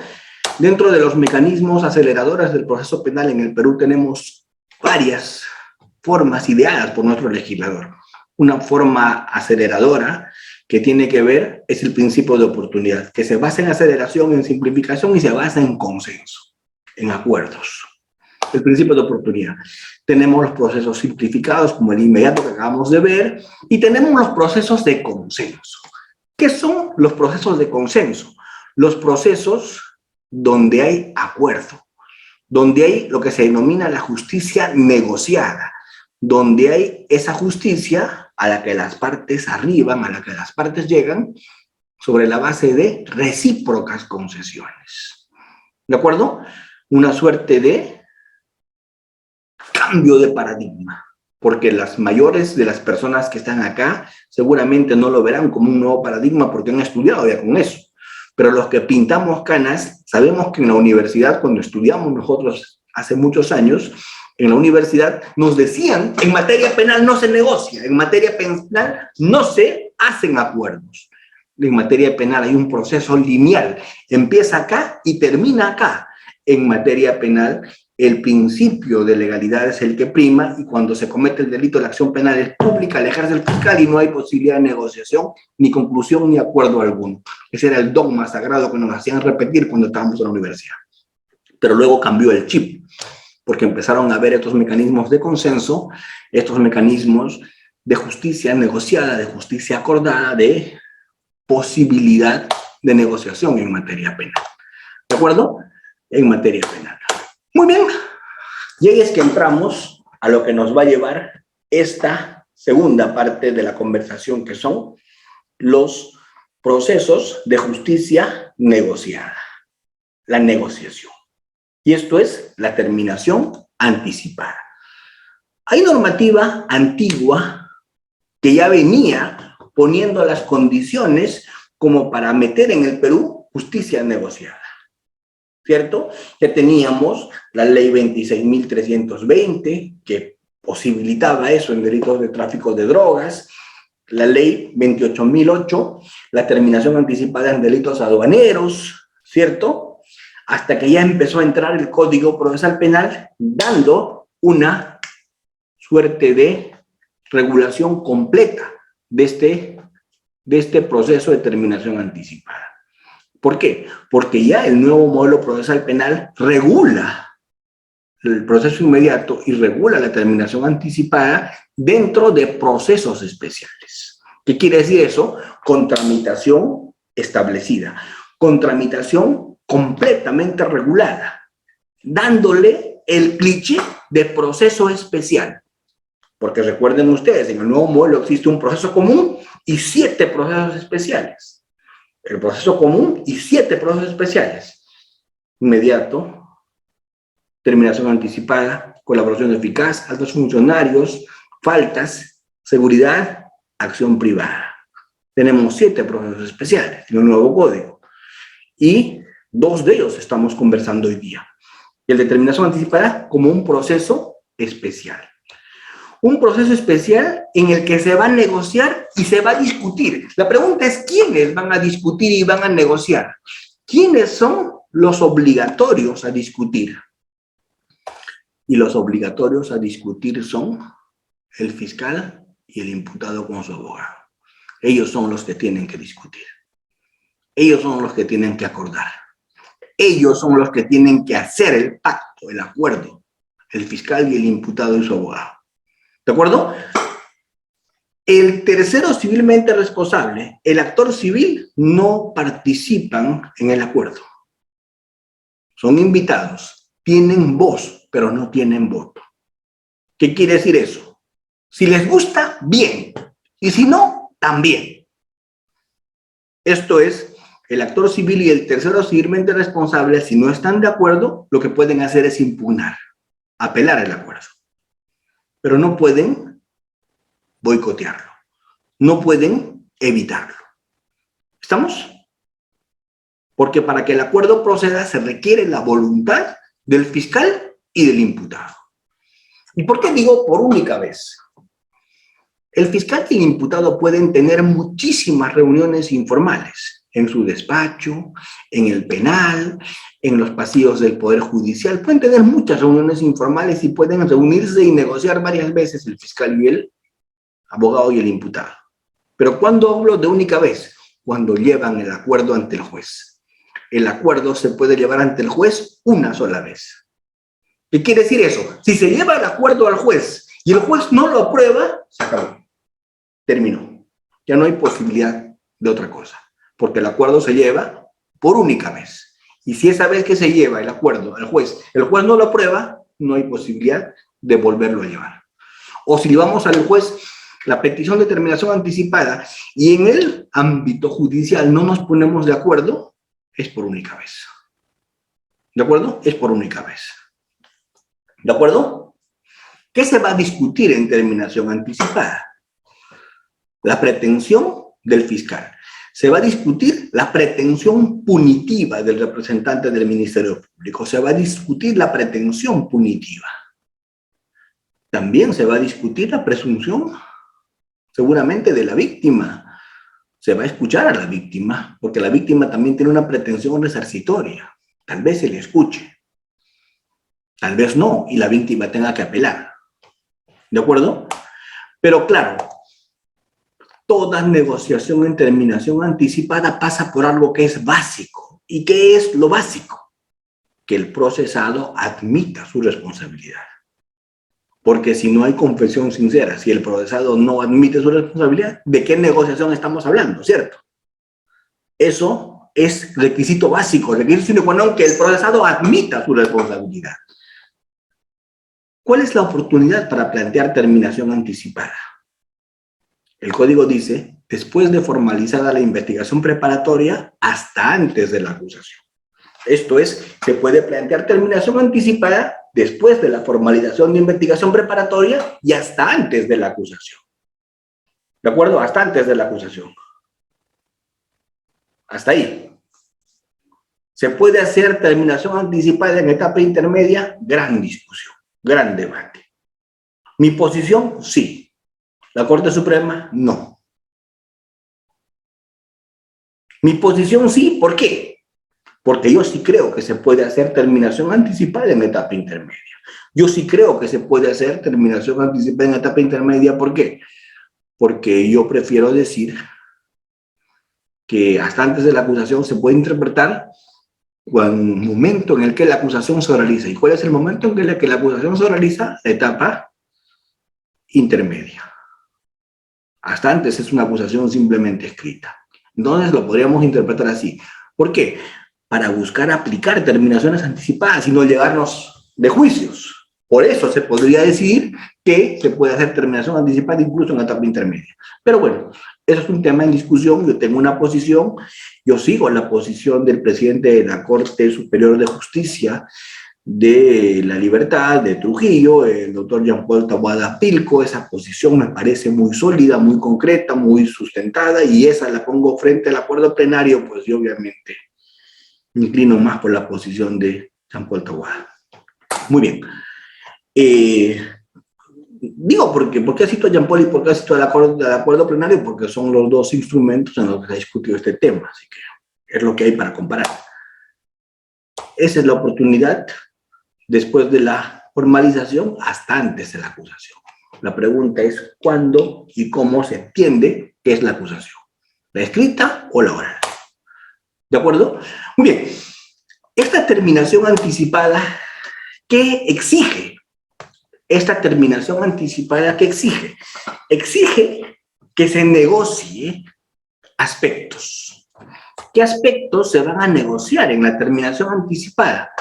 Dentro de los mecanismos aceleradores del proceso penal en el Perú tenemos varias formas ideadas por nuestro legislador. Una forma aceleradora que tiene que ver es el principio de oportunidad, que se basa en aceleración, en simplificación y se basa en consenso, en acuerdos. El principio de oportunidad. Tenemos los procesos simplificados, como el inmediato que acabamos de ver, y tenemos los procesos de consenso. ¿Qué son los procesos de consenso? Los procesos donde hay acuerdo, donde hay lo que se denomina la justicia negociada, donde hay esa justicia a la que las partes arriban, a la que las partes llegan, sobre la base de recíprocas concesiones. ¿De acuerdo? Una suerte de cambio de paradigma, porque las mayores de las personas que están acá seguramente no lo verán como un nuevo paradigma porque han estudiado ya con eso. Pero los que pintamos canas, sabemos que en la universidad, cuando estudiamos nosotros hace muchos años, en la universidad nos decían, en materia penal no se negocia, en materia penal no se hacen acuerdos. En materia penal hay un proceso lineal, empieza acá y termina acá. En materia penal, el principio de legalidad es el que prima y cuando se comete el delito, la acción penal es pública, la ejerce el fiscal y no hay posibilidad de negociación, ni conclusión, ni acuerdo alguno. Ese era el dogma sagrado que nos hacían repetir cuando estábamos en la universidad. Pero luego cambió el chip, porque empezaron a ver estos mecanismos de consenso, estos mecanismos de justicia negociada, de justicia acordada, de posibilidad de negociación en materia penal. ¿De acuerdo? En materia penal. Muy bien. Y ahí es que entramos a lo que nos va a llevar esta segunda parte de la conversación, que son los procesos de justicia negociada. La negociación. Y esto es la terminación anticipada. Hay normativa antigua que ya venía poniendo las condiciones como para meter en el Perú justicia negociada. ¿Cierto? Que teníamos la ley 26.320, que posibilitaba eso en delitos de tráfico de drogas, la ley 28.008, la terminación anticipada en delitos aduaneros, ¿cierto? Hasta que ya empezó a entrar el Código Procesal Penal, dando una suerte de regulación completa de este proceso de terminación anticipada. ¿Por qué? Porque ya el nuevo modelo procesal penal regula el proceso inmediato y regula la terminación anticipada dentro de procesos especiales. ¿Qué quiere decir eso? Con tramitación establecida, con tramitación completamente regulada, dándole el cliché de proceso especial. Porque recuerden ustedes, en el nuevo modelo existe un proceso común y 7 procesos especiales. El proceso común y 7 procesos especiales. Inmediato, terminación anticipada, colaboración eficaz, altos funcionarios, faltas, seguridad, acción privada. Tenemos 7 procesos especiales en el nuevo código. Y 2 de ellos estamos conversando hoy día. El de terminación anticipada como un proceso especial. Un proceso especial en el que se va a negociar y se va a discutir. La pregunta es, ¿quiénes van a discutir y van a negociar? ¿Quiénes son los obligatorios a discutir? Y los obligatorios a discutir son el fiscal y el imputado con su abogado. Ellos son los que tienen que discutir. Ellos son los que tienen que acordar. Ellos son los que tienen que hacer el pacto, el acuerdo, el fiscal y el imputado y su abogado. ¿De acuerdo? El tercero civilmente responsable, el actor civil, no participan en el acuerdo. Son invitados, tienen voz, pero no tienen voto. ¿Qué quiere decir eso? Si les gusta, bien. Y si no, también. Esto es, el actor civil y el tercero civilmente responsable, si no están de acuerdo, lo que pueden hacer es impugnar, apelar el acuerdo. Pero no pueden boicotearlo, no pueden evitarlo. ¿Estamos? Porque para que el acuerdo proceda se requiere la voluntad del fiscal y del imputado. ¿Y por qué digo por única vez? El fiscal y el imputado pueden tener muchísimas reuniones informales en su despacho, en el penal, en los pasillos del Poder Judicial. Pueden tener muchas reuniones informales y pueden reunirse y negociar varias veces el fiscal y el abogado y el imputado. Pero ¿cuándo hablo de única vez? cuando llevan el acuerdo ante el juez. El acuerdo se puede llevar ante el juez una sola vez. ¿Qué quiere decir eso? Si se lleva el acuerdo al juez y el juez no lo aprueba, se acabó. Terminó. Ya no hay posibilidad de otra cosa, porque el acuerdo se lleva por única vez. Y si esa vez que se lleva el acuerdo al juez, el juez no lo aprueba, no hay posibilidad de volverlo a llevar. O si llevamos al juez la petición de terminación anticipada y en el ámbito judicial no nos ponemos de acuerdo, es por única vez. ¿De acuerdo? Es por única vez. ¿De acuerdo? ¿Qué se va a discutir en terminación anticipada? La pretensión del fiscal. Se va a discutir la pretensión punitiva del representante del Ministerio Público. Se va a discutir la pretensión punitiva. También se va a discutir la presunción, seguramente, de la víctima. Se va a escuchar a la víctima, porque la víctima también tiene una pretensión resarcitoria. Tal vez se le escuche. Tal vez no, y la víctima tenga que apelar. ¿De acuerdo? Pero claro, toda negociación en terminación anticipada pasa por algo que es básico. ¿Y qué es lo básico? Que el procesado admita su responsabilidad. Porque si no hay confesión sincera, si el procesado no admite su responsabilidad, ¿de qué negociación estamos hablando? ¿Cierto? Eso es requisito básico, requisito sine qua non, que el procesado admita su responsabilidad. ¿Cuál es la oportunidad para plantear terminación anticipada? El código dice, después de formalizada la investigación preparatoria, hasta antes de la acusación. Esto es, se puede plantear terminación anticipada después de la formalización de investigación preparatoria y hasta antes de la acusación. ¿De acuerdo? Hasta antes de la acusación. Hasta ahí. ¿Se puede hacer terminación anticipada en etapa intermedia? Gran discusión, gran debate. Mi posición, sí. La Corte Suprema, no. Mi posición, sí. ¿Por qué? Porque yo sí creo que se puede hacer terminación anticipada en etapa intermedia. Yo sí creo que se puede hacer terminación anticipada en etapa intermedia. ¿Por qué? Porque yo prefiero decir que hasta antes de la acusación se puede interpretar el momento en el que la acusación se realiza. ¿Y cuál es el momento en el que la acusación se realiza? La etapa intermedia. Hasta antes es una acusación simplemente escrita. Entonces lo podríamos interpretar así. ¿Por qué? Para buscar aplicar terminaciones anticipadas y no llegarnos de juicios. Por eso se podría decir que se puede hacer terminación anticipada incluso en etapa intermedia. Pero bueno, eso es un tema en discusión. Yo tengo una posición, yo sigo la posición del presidente de la Corte Superior de Justicia de la Libertad, de Trujillo, el doctor Jean-Paul Taboada Pilco. Esa posición me parece muy sólida, muy concreta, muy sustentada, y esa la pongo frente al acuerdo plenario, pues yo obviamente me inclino más por la posición de Jean-Paul Taboada. Muy bien. Digo, ¿por qué cito a Jean-Paul y por qué cito al acuerdo plenario? Porque son los dos instrumentos en los que se ha discutido este tema, así que es lo que hay para comparar. Esa es la oportunidad después de la formalización hasta antes de la acusación. La pregunta es cuándo y cómo se entiende qué es la acusación, la escrita o la oral. ¿De acuerdo? Muy bien. Esta terminación anticipada, ¿qué exige? Esta terminación anticipada, ¿qué exige? Exige que se negocie aspectos. ¿Qué aspectos se van a negociar en la terminación anticipada?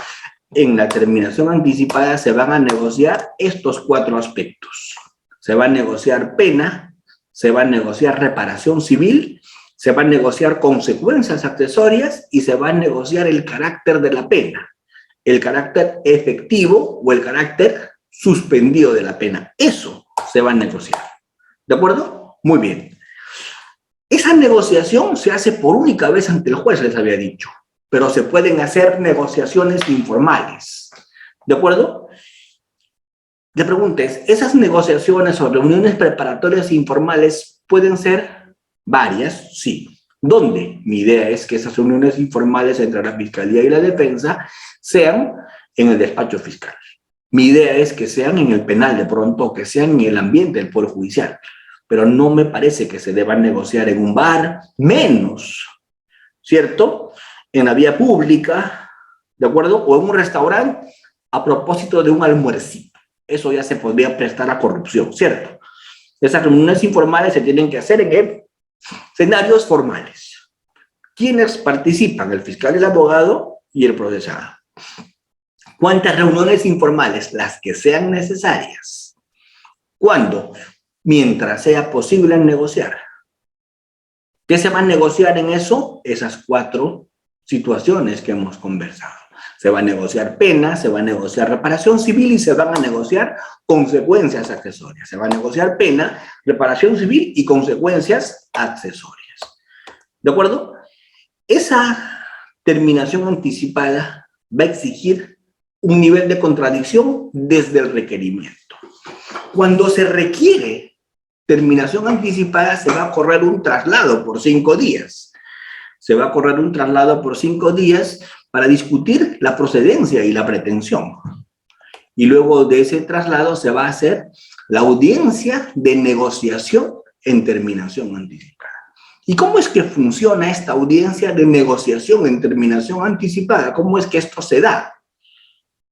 En la terminación anticipada se van a negociar estos 4 aspectos. Se va a negociar pena, se va a negociar reparación civil, se va a negociar consecuencias accesorias y se va a negociar el carácter de la pena, el carácter efectivo o el carácter suspendido de la pena. Eso se va a negociar. ¿De acuerdo? Muy bien. Esa negociación se hace por única vez ante el juez, les había dicho, pero se pueden hacer negociaciones informales. ¿De acuerdo? La pregunta es, ¿esas negociaciones o reuniones preparatorias informales pueden ser varias? Sí. ¿Dónde? Mi idea es que esas reuniones informales entre la Fiscalía y la Defensa sean en el despacho fiscal. Mi idea es que sean en el penal de pronto, que sean en el ambiente del Poder Judicial. pero no me parece que se deba negociar en un bar, menos, ¿cierto?, en la vía pública, ¿de acuerdo?, o en un restaurante a propósito de un almuercito. Eso ya se podría prestar a corrupción, ¿cierto? Esas reuniones informales se tienen que hacer en escenarios formales. ¿Quiénes participan? El fiscal, el abogado y el procesado. ¿Cuántas reuniones informales? Las que sean necesarias. ¿Cuándo? Mientras sea posible negociar. ¿Qué se va a negociar en eso? Esas 4 situaciones que hemos conversado. Se va a negociar pena, se va a negociar reparación civil y se van a negociar consecuencias accesorias. Se va a negociar pena, reparación civil y consecuencias accesorias. ¿De acuerdo? Esa terminación anticipada va a exigir un nivel de contradicción desde el requerimiento. Cuando se requiere terminación anticipada, se va a correr un traslado por 5 días. Se va a correr un traslado por 5 días para discutir la procedencia y la pretensión. Y luego de ese traslado se va a hacer la audiencia de negociación en terminación anticipada. ¿Y cómo es que funciona esta audiencia de negociación en terminación anticipada? ¿Cómo es que esto se da?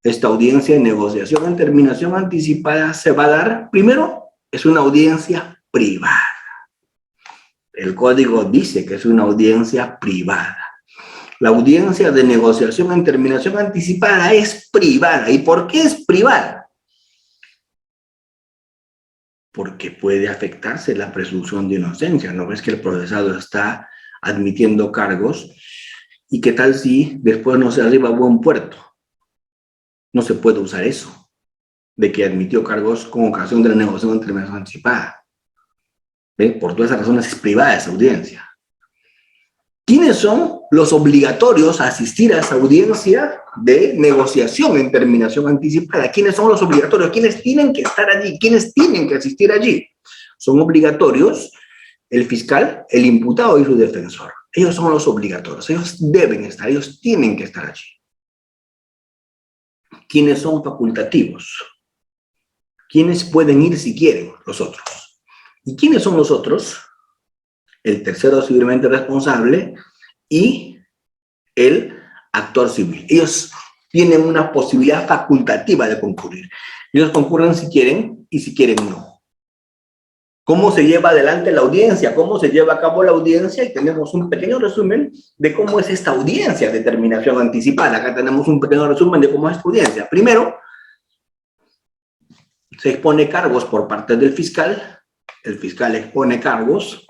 Esta audiencia de negociación en terminación anticipada se va a dar, primero, es una audiencia privada. El código dice que es una audiencia privada. La audiencia de negociación en terminación anticipada es privada. ¿Y por qué es privada? Porque puede afectarse la presunción de inocencia. ¿No ves que el procesado está admitiendo cargos? ¿Y qué tal si después no se arriba a buen puerto? No se puede usar eso, de que admitió cargos con ocasión de la negociación en terminación anticipada. ¿Ve? Por todas esas razones es privada esa audiencia. ¿Quiénes son los obligatorios a asistir a esa audiencia de negociación en terminación anticipada? ¿Quiénes son los obligatorios? ¿Quiénes tienen que estar allí? ¿Quiénes tienen que asistir allí? Son obligatorios el fiscal, el imputado y su defensor. Ellos son los obligatorios. Ellos deben estar, ellos tienen que estar allí. ¿Quiénes son facultativos? ¿Quiénes pueden ir si quieren? Los otros. ¿Y quiénes son los otros? El tercero civilmente responsable y el actor civil. Ellos tienen una posibilidad facultativa de concurrir. Ellos concurren si quieren y si quieren no. ¿Cómo se lleva adelante la audiencia? ¿Cómo se lleva a cabo la audiencia? Y tenemos un pequeño resumen de cómo es esta audiencia de terminación anticipada. Acá tenemos un pequeño resumen de cómo es esta audiencia. Primero, se expone cargos por parte del fiscal. El fiscal expone cargos.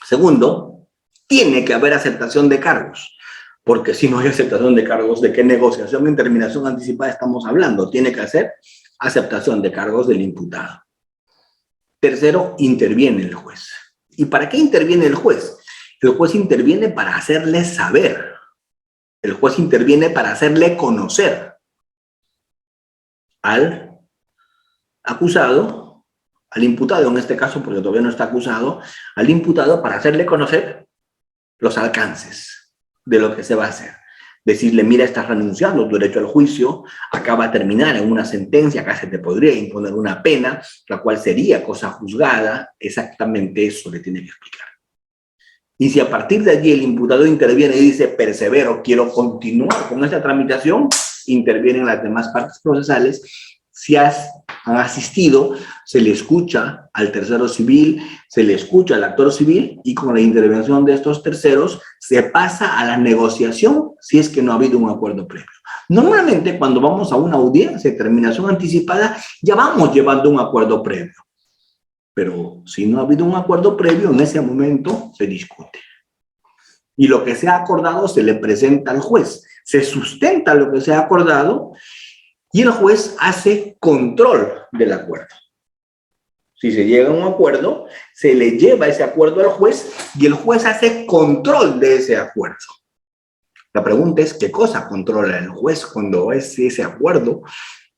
Segundo, tiene que haber aceptación de cargos, porque si no hay aceptación de cargos, ¿de qué negociación en terminación anticipada estamos hablando? Tiene que hacer aceptación de cargos del imputado. Tercero, interviene el juez. ¿Y para qué interviene el juez? El juez interviene para hacerle saber. El juez interviene para hacerle conocer al acusado, al imputado en este caso, porque todavía no está acusado, al imputado para hacerle conocer los alcances de lo que se va a hacer. Decirle, mira, estás renunciando tu derecho al juicio, acá va a terminar en una sentencia, acá se te podría imponer una pena, la cual sería cosa juzgada, exactamente eso le tiene que explicar. Y si a partir de allí el imputado interviene y dice, persevero, quiero continuar con esta tramitación, intervienen las demás partes procesales. Si han asistido, se le escucha al tercero civil, se le escucha al actor civil y con la intervención de estos terceros se pasa a la negociación si es que no ha habido un acuerdo previo. Normalmente cuando vamos a una audiencia de terminación anticipada ya vamos llevando un acuerdo previo. Pero si no ha habido un acuerdo previo, en ese momento se discute. Y lo que se ha acordado se le presenta al juez. Se sustenta lo que se ha acordado y el juez hace control del acuerdo. Si se llega a un acuerdo, se le lleva ese acuerdo al juez y el juez hace control de ese acuerdo. La pregunta es, ¿qué cosa controla el juez cuando es ese acuerdo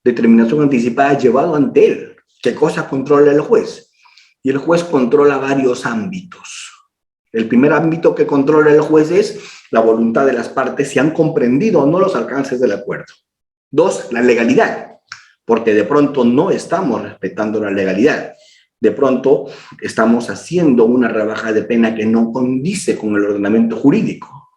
de terminación anticipada llevado ante él? ¿Qué cosa controla el juez? Y el juez controla varios ámbitos. El primer ámbito que controla el juez es la voluntad de las partes, si han comprendido o no los alcances del acuerdo. 2, la legalidad, porque de pronto no estamos respetando la legalidad. de pronto estamos haciendo una rebaja de pena que no condice con el ordenamiento jurídico.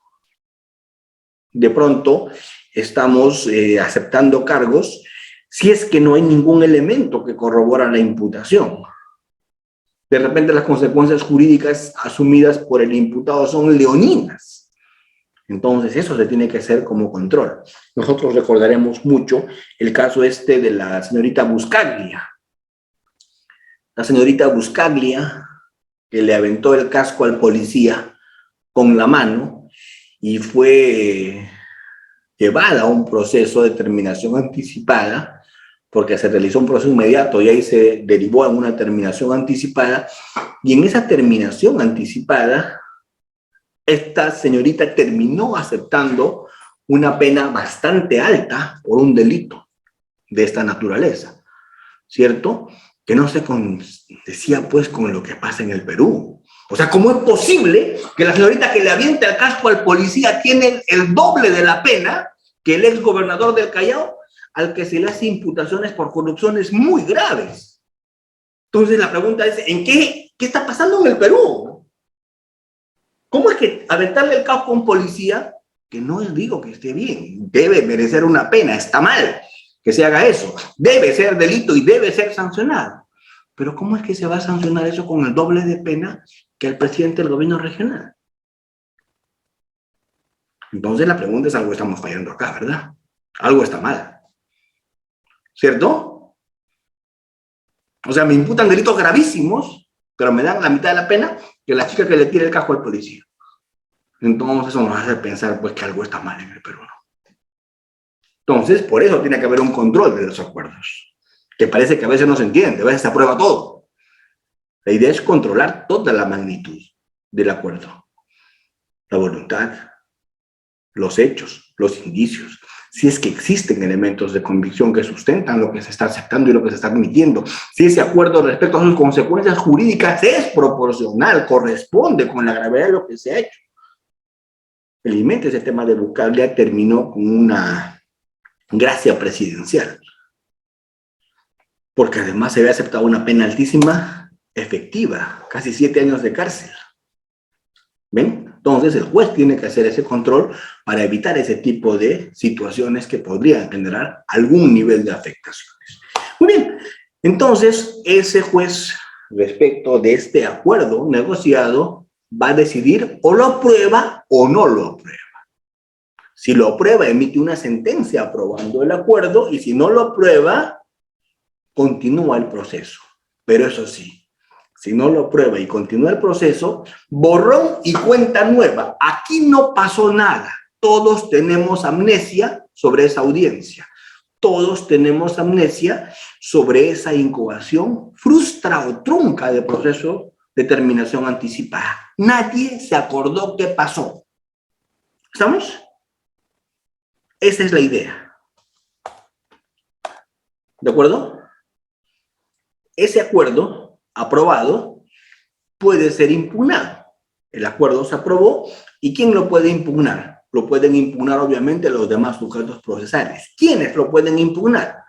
De pronto estamos aceptando cargos si es que no hay ningún elemento que corrobora la imputación. De repente las consecuencias jurídicas asumidas por el imputado son leoninas. Entonces eso se tiene que hacer como control. Nosotros recordaremos mucho el caso de la señorita Buscaglia. La señorita Buscaglia, que le aventó el casco al policía con la mano y fue llevada a un proceso de terminación anticipada, porque se realizó un proceso inmediato y ahí se derivó en una terminación anticipada, y en esa terminación anticipada, esta señorita terminó aceptando una pena bastante alta por un delito de esta naturaleza, ¿cierto? Que no se condecía pues con lo que pasa en el Perú. O sea, ¿cómo es posible que la señorita que le avienta el casco al policía tiene el doble de la pena que el ex gobernador del Callao, al que se le hace imputaciones por corrupciones muy graves? Entonces la pregunta es, ¿qué está pasando en el Perú? ¿Cómo es que aventarle el casco a un policía, que no digo que esté bien, debe merecer una pena, está mal que se haga eso, debe ser delito y debe ser sancionado? Pero ¿cómo es que se va a sancionar eso con el doble de pena que el presidente del gobierno regional? Entonces la pregunta es, algo estamos fallando acá, ¿verdad? Algo está mal, ¿cierto? O sea, me imputan delitos gravísimos, pero me dan la mitad de la pena que la chica que le tira el casco al policía. Entonces eso nos hace pensar pues que algo está mal en el Perú, ¿no? Entonces, por eso tiene que haber un control de los acuerdos, que parece que a veces no se entiende, a veces se aprueba todo. La idea es controlar toda la magnitud del acuerdo, la voluntad, los hechos, los indicios, si es que existen elementos de convicción que sustentan lo que se está aceptando y lo que se está admitiendo, si ese acuerdo respecto a sus consecuencias jurídicas es proporcional, corresponde con la gravedad de lo que se ha hecho. Felizmente ese tema de Buscaglia terminó con una gracia presidencial, porque además se había aceptado una pena altísima, efectiva, casi 7 años de cárcel. ¿Ven? Entonces el juez tiene que hacer ese control para evitar ese tipo de situaciones que podrían generar algún nivel de afectaciones. Muy bien, entonces ese juez, respecto de este acuerdo negociado, va a decidir o lo aprueba o no lo aprueba. Si lo aprueba, emite una sentencia aprobando el acuerdo, y si no lo aprueba, continúa el proceso. Pero eso sí, si no lo aprueba y continúa el proceso, borrón y cuenta nueva. Aquí no pasó nada. Todos tenemos amnesia sobre esa audiencia. Todos tenemos amnesia sobre esa incoación frustra o trunca de proceso de terminación anticipada. Nadie se acordó qué pasó. ¿Estamos? Esa es la idea. ¿De acuerdo? Ese acuerdo aprobado puede ser impugnado. El acuerdo se aprobó, ¿y quién lo puede impugnar? Lo pueden impugnar obviamente los demás sujetos procesales. ¿Quiénes lo pueden impugnar?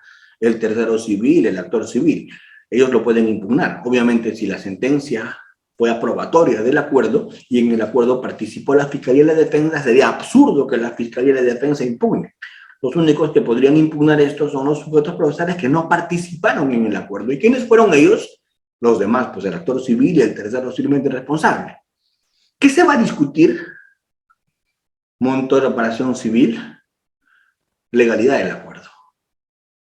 El tercero civil, el actor civil. Ellos lo pueden impugnar. Obviamente si la sentencia fue aprobatoria del acuerdo y en el acuerdo participó la Fiscalía de la Defensa, sería absurdo que la Fiscalía de la Defensa impugne. Los únicos que podrían impugnar esto son los sujetos procesales que no participaron en el acuerdo. ¿Y quiénes fueron ellos? Los demás, pues el actor civil y el tercero civilmente responsable. ¿Qué se va a discutir? Monto de reparación civil, legalidad del acuerdo.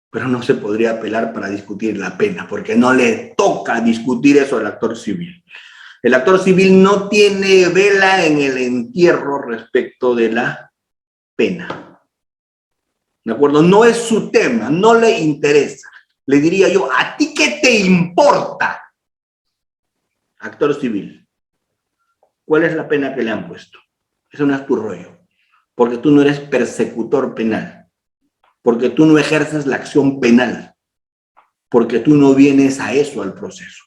Pero no se podría apelar para discutir la pena, porque no le toca discutir eso al actor civil. El actor civil no tiene vela en el entierro respecto de la pena. ¿De acuerdo? No es su tema, no le interesa. Le diría yo, ¿a ti qué te importa? Actor civil, ¿cuál es la pena que le han puesto? Eso no es tu rollo, porque tú no eres persecutor penal, porque tú no ejerces la acción penal, porque tú no vienes a eso al proceso,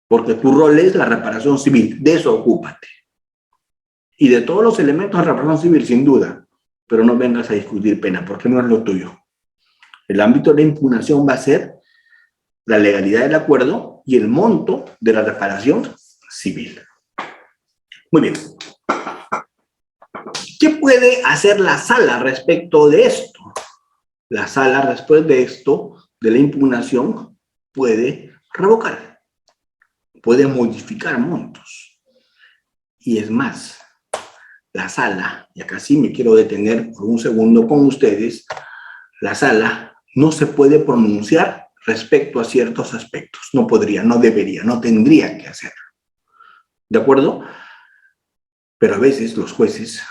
porque tu rol es la reparación civil, de eso ocúpate. Y de todos los elementos de reparación civil, sin duda, pero no vengas a discutir pena, porque no es lo tuyo. El ámbito de la impugnación va a ser la legalidad del acuerdo y el monto de la reparación civil. Muy bien. ¿Qué puede hacer la sala respecto de esto? La sala, después de esto, de la impugnación, puede revocar, puede modificar montos. Y es más, la sala, y acá sí me quiero detener por un segundo con ustedes, la sala no se puede pronunciar respecto a ciertos aspectos. No podría, no debería, no tendría que hacerlo. ¿De acuerdo? Pero a veces los jueces,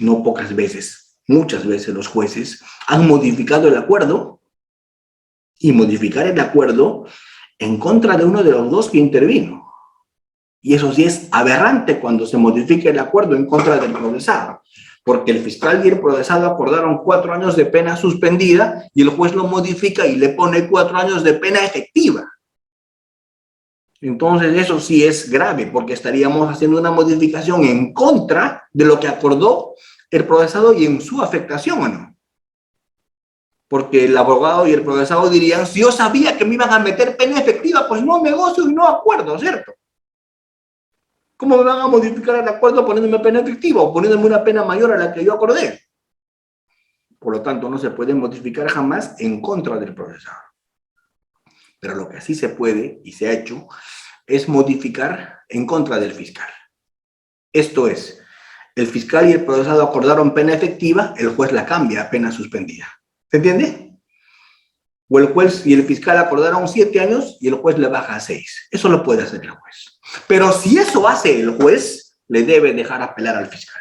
no pocas veces, muchas veces los jueces han modificado el acuerdo y modificar el acuerdo en contra de uno de los dos que intervino. Y eso sí es aberrante cuando se modifica el acuerdo en contra del procesado, porque el fiscal y el procesado acordaron 4 años de pena suspendida y el juez lo modifica y le pone 4 años de pena efectiva. Entonces eso sí es grave, porque estaríamos haciendo una modificación en contra de lo que acordó el procesado y en su afectación, ¿o no? Porque el abogado y el procesado dirían, si yo sabía que me iban a meter pena efectiva, pues no negocio y no acuerdo, ¿cierto? ¿Cómo me van a modificar el acuerdo poniéndome pena efectiva o poniéndome una pena mayor a la que yo acordé? Por lo tanto, no se puede modificar jamás en contra del procesado. Pero lo que sí se puede, y se ha hecho, es modificar en contra del fiscal. Esto es, el fiscal y el procesado acordaron pena efectiva, el juez la cambia a pena suspendida. ¿Se entiende? O el juez y el fiscal acordaron 7 años y el juez le baja a 6. Eso lo puede hacer el juez. Pero si eso hace el juez, le debe dejar apelar al fiscal.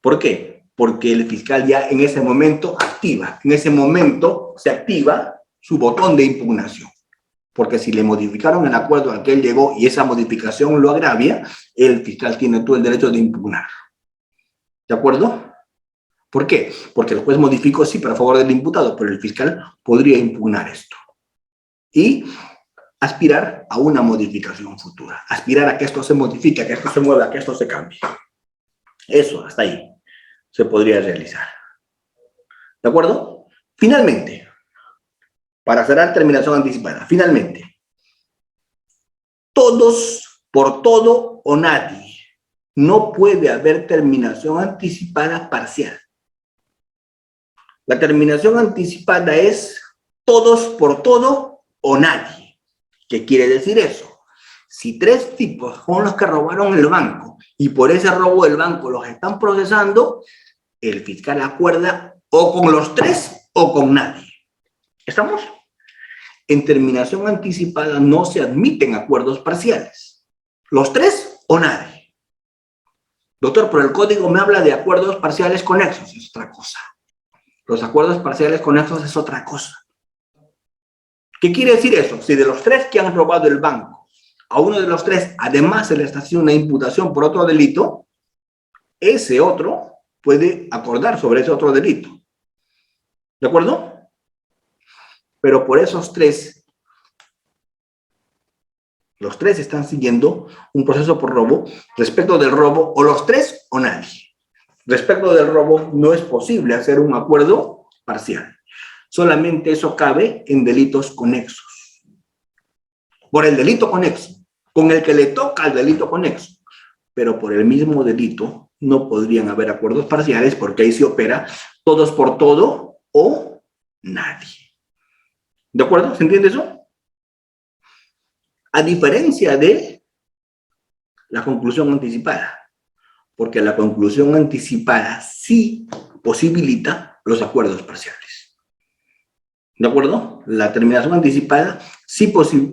¿Por qué? Porque el fiscal ya en ese momento se activa su botón de impugnación. Porque si le modificaron el acuerdo al que él llegó y esa modificación lo agravia, el fiscal tiene todo el derecho de impugnar. ¿De acuerdo? ¿Por qué? Porque el juez modificó sí para favor del imputado, pero el fiscal podría impugnar esto. Y aspirar a una modificación futura. Aspirar a que esto se modifique, a que esto se mueva, a que esto se cambie. Eso, hasta ahí, se podría realizar. ¿De acuerdo? Finalmente, para cerrar terminación anticipada, finalmente, todos por todo o nadie. No puede haber terminación anticipada parcial. La terminación anticipada es todos por todo o nadie. ¿Qué quiere decir eso? Si 3 tipos son los que robaron el banco y por ese robo del banco los están procesando, el fiscal acuerda o con los 3 o con nadie. ¿Estamos? En terminación anticipada no se admiten acuerdos parciales. Los 3 o nadie. Doctor, pero el código me habla de acuerdos parciales conexos. Es otra cosa. Los acuerdos parciales conexos es otra cosa. ¿Qué quiere decir eso? Si de los 3 que han robado el banco, a uno de los 3 además se le está haciendo una imputación por otro delito, ese otro puede acordar sobre ese otro delito. ¿De acuerdo? Pero por esos 3, los 3 están siguiendo un proceso por robo. Respecto del robo, o los 3 o nadie. Respecto del robo, no es posible hacer un acuerdo parcial. Solamente eso cabe en delitos conexos. Por el delito conexo, con el que le toca el delito conexo. Pero por el mismo delito no podrían haber acuerdos parciales porque ahí se opera todos por todo o nadie. ¿De acuerdo? ¿Se entiende eso? A diferencia de la conclusión anticipada. Porque la conclusión anticipada sí posibilita los acuerdos parciales. ¿De acuerdo? La terminación anticipada sí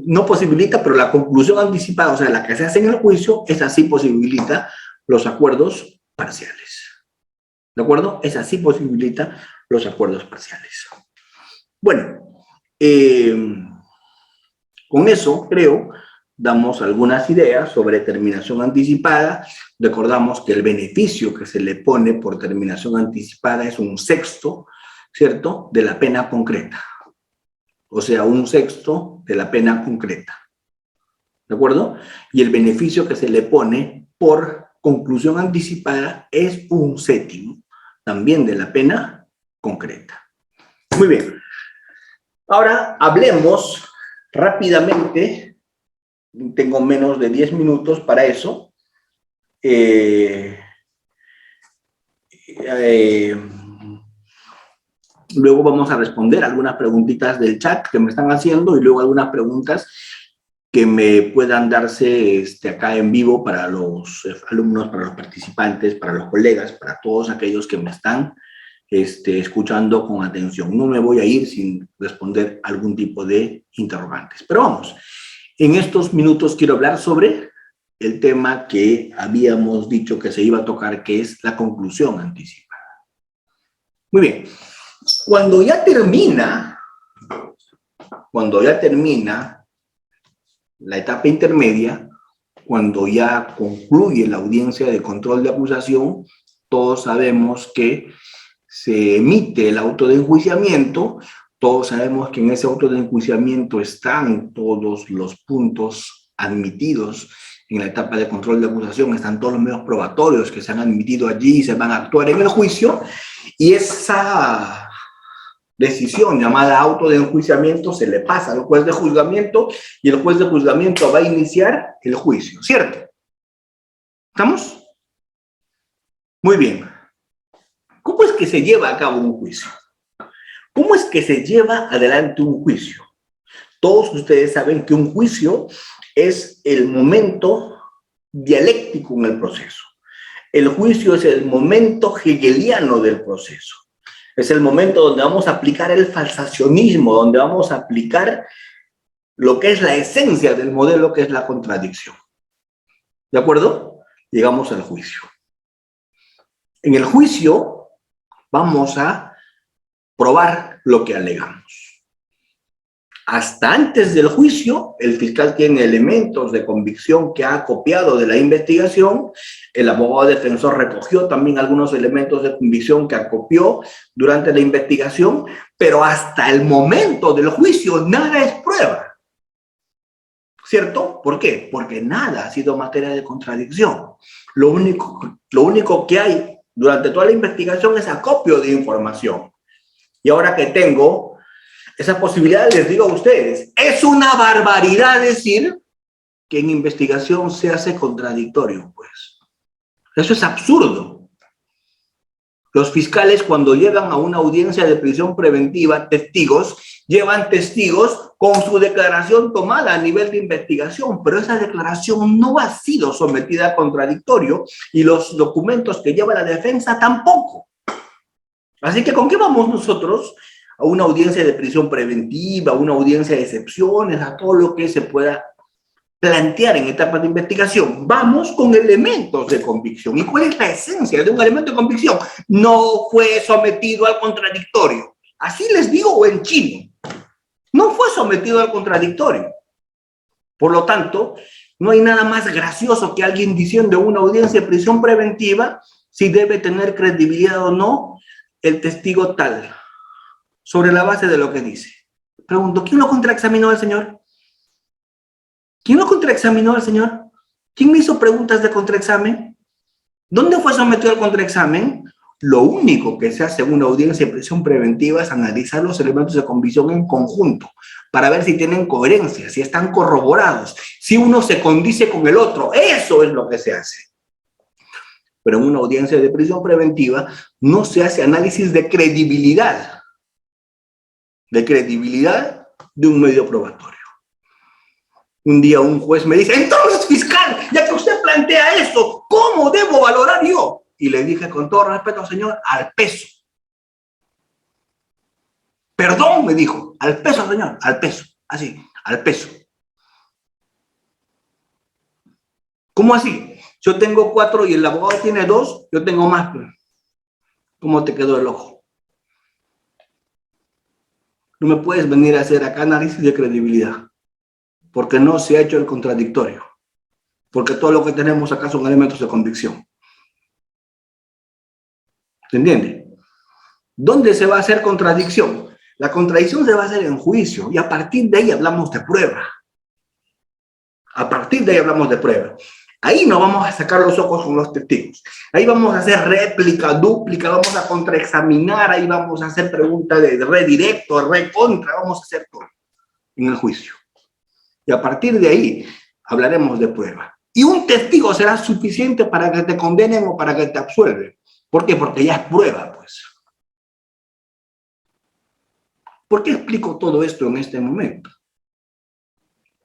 no posibilita, pero la conclusión anticipada, o sea, la que se hace en el juicio, esa sí posibilita los acuerdos parciales. ¿De acuerdo? Esa sí posibilita los acuerdos parciales. Bueno, con eso, creo, damos algunas ideas sobre terminación anticipada. Recordamos que el beneficio que se le pone por terminación anticipada es 1/6, ¿cierto?, de la pena concreta. O sea, 1/6 de la pena concreta. ¿De acuerdo? Y el beneficio que se le pone por conclusión anticipada es 1/7 también de la pena concreta. Muy bien. Ahora hablemos rápidamente, tengo menos de 10 minutos para eso. Luego vamos a responder algunas preguntitas del chat que me están haciendo y luego algunas preguntas que me puedan darse acá en vivo para los alumnos, para los participantes, para los colegas, para todos aquellos que me están escuchando con atención. No me voy a ir sin responder algún tipo de interrogantes. Pero vamos, en estos minutos quiero hablar sobre el tema que habíamos dicho que se iba a tocar, que es la conclusión anticipada. Muy bien. Cuando ya termina la etapa intermedia, cuando ya concluye la audiencia de control de acusación, todos sabemos que se emite el auto de enjuiciamiento, todos sabemos que en ese auto de enjuiciamiento están todos los puntos admitidos en la etapa de control de acusación, están todos los medios probatorios que se han admitido allí y se van a actuar en el juicio, y esa decisión llamada auto de enjuiciamiento se le pasa al juez de juzgamiento y el juez de juzgamiento va a iniciar el juicio, ¿cierto? ¿Estamos? Muy bien. ¿Cómo es que se lleva a cabo un juicio? ¿Cómo es que se lleva adelante un juicio? Todos ustedes saben que un juicio es el momento dialéctico en el proceso. El juicio es el momento hegeliano del proceso. Es el momento donde vamos a aplicar el falsacionismo, donde vamos a aplicar lo que es la esencia del modelo, que es la contradicción. ¿De acuerdo? Llegamos al juicio. En el juicio vamos a probar lo que alegamos. Hasta antes del juicio, el fiscal tiene elementos de convicción que ha copiado de la investigación, el abogado defensor recogió también algunos elementos de convicción que acopió durante la investigación, pero hasta el momento del juicio nada es prueba. ¿Cierto? ¿Por qué? Porque nada ha sido materia de contradicción. Lo único que hay durante toda la investigación es acopio de información. Y ahora que tengo esa posibilidad, les digo a ustedes, es una barbaridad decir que en investigación se hace contradictorio, pues. Eso es absurdo. Los fiscales, cuando llegan a una audiencia de prisión preventiva, llevan testigos con su declaración tomada a nivel de investigación, pero esa declaración no ha sido sometida a contradictorio y los documentos que lleva la defensa tampoco. Así que, ¿con qué vamos nosotros a una audiencia de prisión preventiva, a una audiencia de excepciones, a todo lo que se pueda plantear en etapas de investigación? Vamos con elementos de convicción. ¿Y cuál es la esencia de un elemento de convicción? No fue sometido al contradictorio. Así les digo en chino. No fue sometido al contradictorio. Por lo tanto, no hay nada más gracioso que alguien diciendo en una audiencia de prisión preventiva si debe tener credibilidad o no el testigo tal, sobre la base de lo que dice. Pregunto, ¿quién lo contraexaminó al señor? ¿Quién lo contraexaminó al señor? ¿Quién me hizo preguntas de contraexamen? ¿Dónde fue sometido al contraexamen? Lo único que se hace en una audiencia de prisión preventiva es analizar los elementos de convicción en conjunto para ver si tienen coherencia, si están corroborados, si uno se condice con el otro. Eso es lo que se hace. Pero en una audiencia de prisión preventiva no se hace análisis de credibilidad de un medio probatorio. Un día un juez me dice, entonces, fiscal, ya que usted plantea eso, ¿cómo debo valorar yo? Y le dije con todo respeto, señor, al peso. Perdón, me dijo, al peso, señor, al peso, así, al peso. ¿Cómo así? Yo tengo 4 y el abogado tiene 2, yo tengo más. ¿Cómo te quedó el ojo? No me puedes venir a hacer acá análisis de credibilidad, porque no se ha hecho el contradictorio, porque todo lo que tenemos acá son elementos de convicción. ¿Se entiende? ¿Dónde se va a hacer contradicción? La contradicción se va a hacer en juicio y a partir de ahí hablamos de prueba. A partir de ahí hablamos de prueba. Ahí no vamos a sacar los ojos con los testigos. Ahí vamos a hacer réplica, dúplica, vamos a contraexaminar, ahí vamos a hacer preguntas de redirecto, recontra, vamos a hacer todo en el juicio. Y a partir de ahí hablaremos de prueba. Y un testigo será suficiente para que te condenen o para que te absuelven. ¿Por qué? Porque ya es prueba, pues. ¿Por qué explico todo esto en este momento?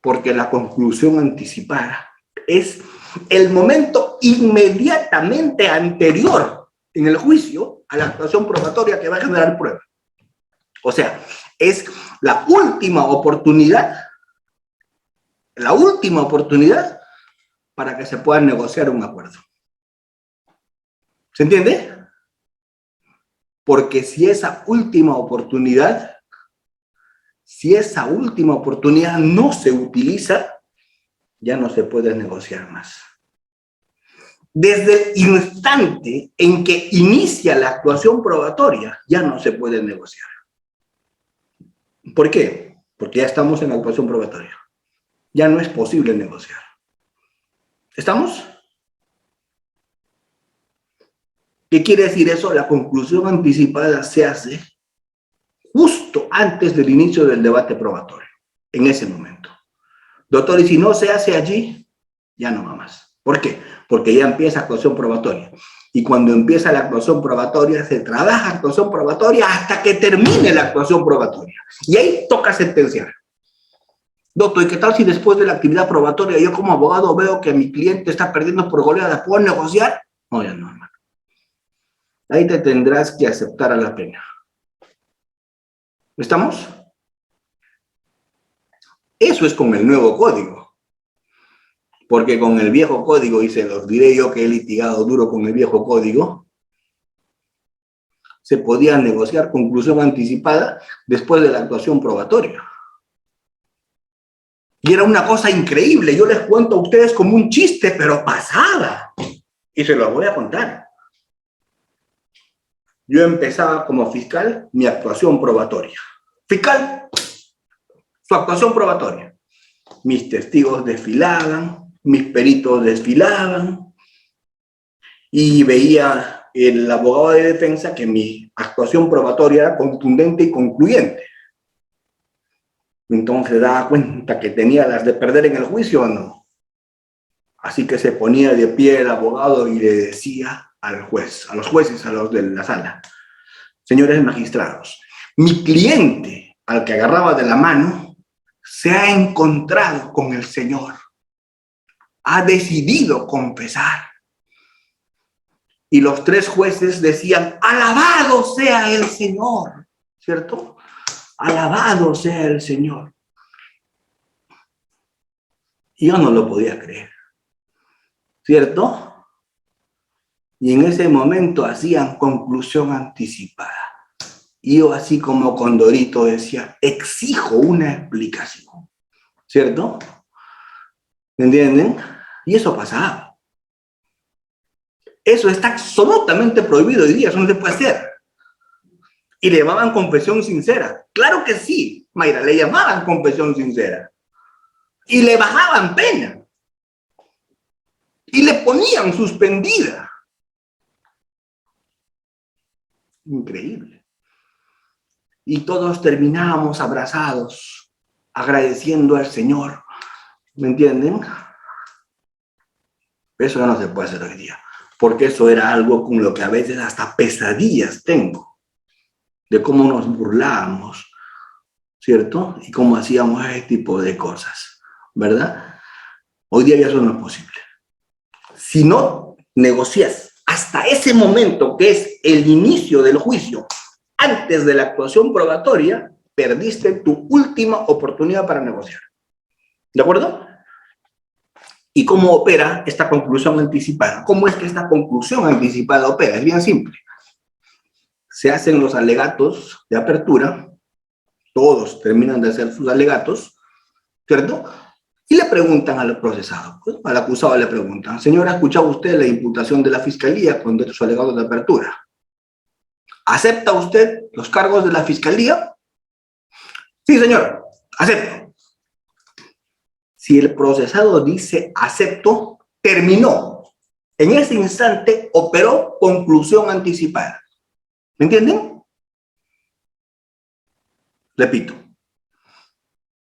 Porque la conclusión anticipada es el momento inmediatamente anterior en el juicio a la actuación probatoria que va a generar prueba. O sea, es la última oportunidad para que se pueda negociar un acuerdo. ¿Se entiende? Porque si esa última oportunidad no se utiliza, ya no se puede negociar más. Desde el instante en que inicia la actuación probatoria, ya no se puede negociar. ¿Por qué? Porque ya estamos en la actuación probatoria. Ya no es posible negociar. ¿Estamos? ¿Qué quiere decir eso? La conclusión anticipada se hace justo antes del inicio del debate probatorio, en ese momento. Doctor, y si no se hace allí, ya no va más. ¿Por qué? Porque ya empieza actuación probatoria. Y cuando empieza la actuación probatoria, se trabaja actuación probatoria hasta que termine la actuación probatoria. Y ahí toca sentenciar. Doctor, ¿y qué tal si después de la actividad probatoria yo como abogado veo que mi cliente está perdiendo por goleada? ¿Puedo negociar? No, ya no, hermano. Ahí te tendrás que aceptar a la pena. ¿Estamos? Eso es con el nuevo código. Porque con el viejo código, y se los diré yo que he litigado duro con el viejo código, se podía negociar conclusión anticipada después de la actuación probatoria. Y era una cosa increíble. Yo les cuento a ustedes como un chiste, pero pasaba. Y se los voy a contar. Yo empezaba como fiscal mi actuación probatoria. Fiscal, su actuación probatoria. Mis testigos desfilaban, mis peritos desfilaban, y veía el abogado de defensa que mi actuación probatoria era contundente y concluyente. Entonces daba cuenta que tenía las de perder en el juicio o no. Así que se ponía de pie el abogado y le decía al juez, a los jueces, a los de la sala: señores magistrados, mi cliente, al que agarraba de la mano, se ha encontrado con el Señor. Ha decidido confesar. Y los tres jueces decían: alabado sea el Señor, ¿cierto? Alabado sea el Señor. Y yo no lo podía creer, ¿cierto? Y en ese momento hacían conclusión anticipada. Y yo, así como Condorito, decía: exijo una explicación, ¿cierto? ¿Me entienden? Y eso pasaba. Eso está absolutamente prohibido hoy día, eso no se puede hacer. Y le llamaban confesión sincera. Claro que sí, Mayra, le llamaban confesión sincera. Y le bajaban pena. Y le ponían suspendida. Increíble. Y todos terminábamos abrazados, agradeciendo al Señor. ¿Me entienden? Eso ya no se puede hacer hoy día. Porque eso era algo con lo que a veces hasta pesadillas tengo. De cómo nos burlábamos, ¿cierto? Y cómo hacíamos ese tipo de cosas, ¿verdad? Hoy día ya eso no es posible. Si no negocias hasta ese momento, que es el inicio del juicio, antes de la actuación probatoria, perdiste tu última oportunidad para negociar. ¿De acuerdo? ¿Y cómo opera esta conclusión anticipada? ¿Cómo es que esta conclusión anticipada opera? Es bien simple. Se hacen los alegatos de apertura, todos terminan de hacer sus alegatos, ¿cierto? Y le preguntan al procesado, pues, al acusado le preguntan: señora, ¿ha escuchado usted la imputación de la fiscalía con su alegado de apertura? ¿Acepta usted los cargos de la fiscalía? Sí, señor, acepto. Si el procesado dice acepto, terminó. En ese instante operó conclusión anticipada. ¿Me entienden? Repito.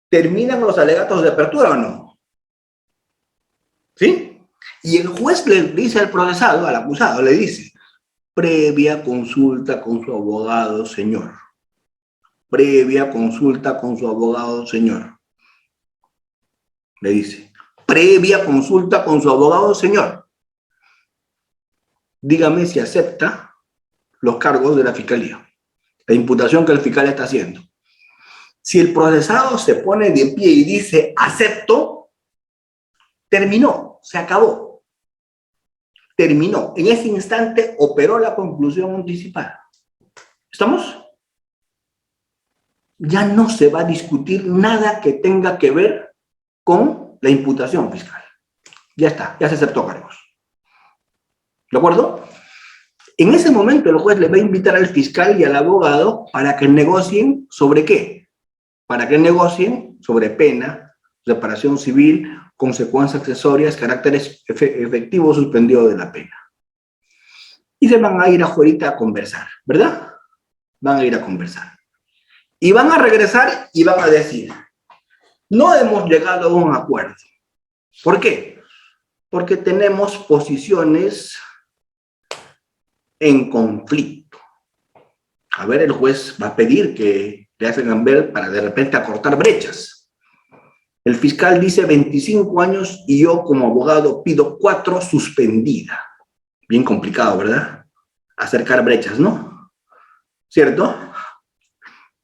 ¿Terminan los alegatos de apertura o no? ¿Sí? Y el juez le dice al procesado, al acusado, le dice, previa consulta con su abogado, señor. Previa consulta con su abogado, señor. Le dice, previa consulta con su abogado, señor. Dígame si acepta los cargos de la fiscalía, la imputación que el fiscal está haciendo. Si el procesado se pone de pie y dice, acepto, terminó, se acabó. Terminó. En ese instante operó la conclusión anticipada. ¿Estamos? Ya no se va a discutir nada que tenga que ver con la imputación fiscal. Ya está, ya se aceptó cargos. ¿De acuerdo? En ese momento el juez le va a invitar al fiscal y al abogado para que negocien sobre qué. Para que negocien sobre pena, reparación civil, consecuencias accesorias, carácter efectivo suspendido de la pena. Y se van a ir afuera a conversar, ¿verdad? Van a ir a conversar. Y van a regresar y van a decir, no hemos llegado a un acuerdo. ¿Por qué? Porque tenemos posiciones en conflicto. A ver, el juez va a pedir que le hagan ver para de repente acortar brechas. El fiscal dice 25 años y yo como abogado pido 4 suspendida. Bien complicado, ¿verdad? Acercar brechas, ¿no? ¿Cierto?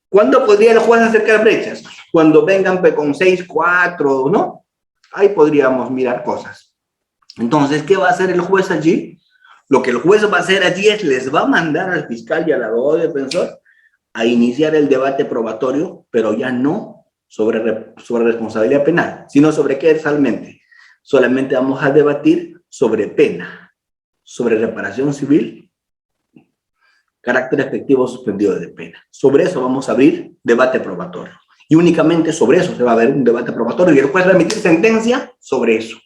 ¿Cuándo podría el juez acercar brechas? Cuando vengan con 6, 4, ¿no? Ahí podríamos mirar cosas. Entonces, ¿qué va a hacer el juez allí? Lo que el juez va a hacer allí es les va a mandar al fiscal y al abogado defensor a iniciar el debate probatorio, pero ya no sobre responsabilidad penal, sino sobre qué realmente. Solamente vamos a debatir sobre pena, sobre reparación civil, carácter efectivo suspendido de pena. Sobre eso vamos a abrir debate probatorio. Y únicamente sobre eso se va a ver un debate probatorio y el juez va a emitir sentencia sobre eso.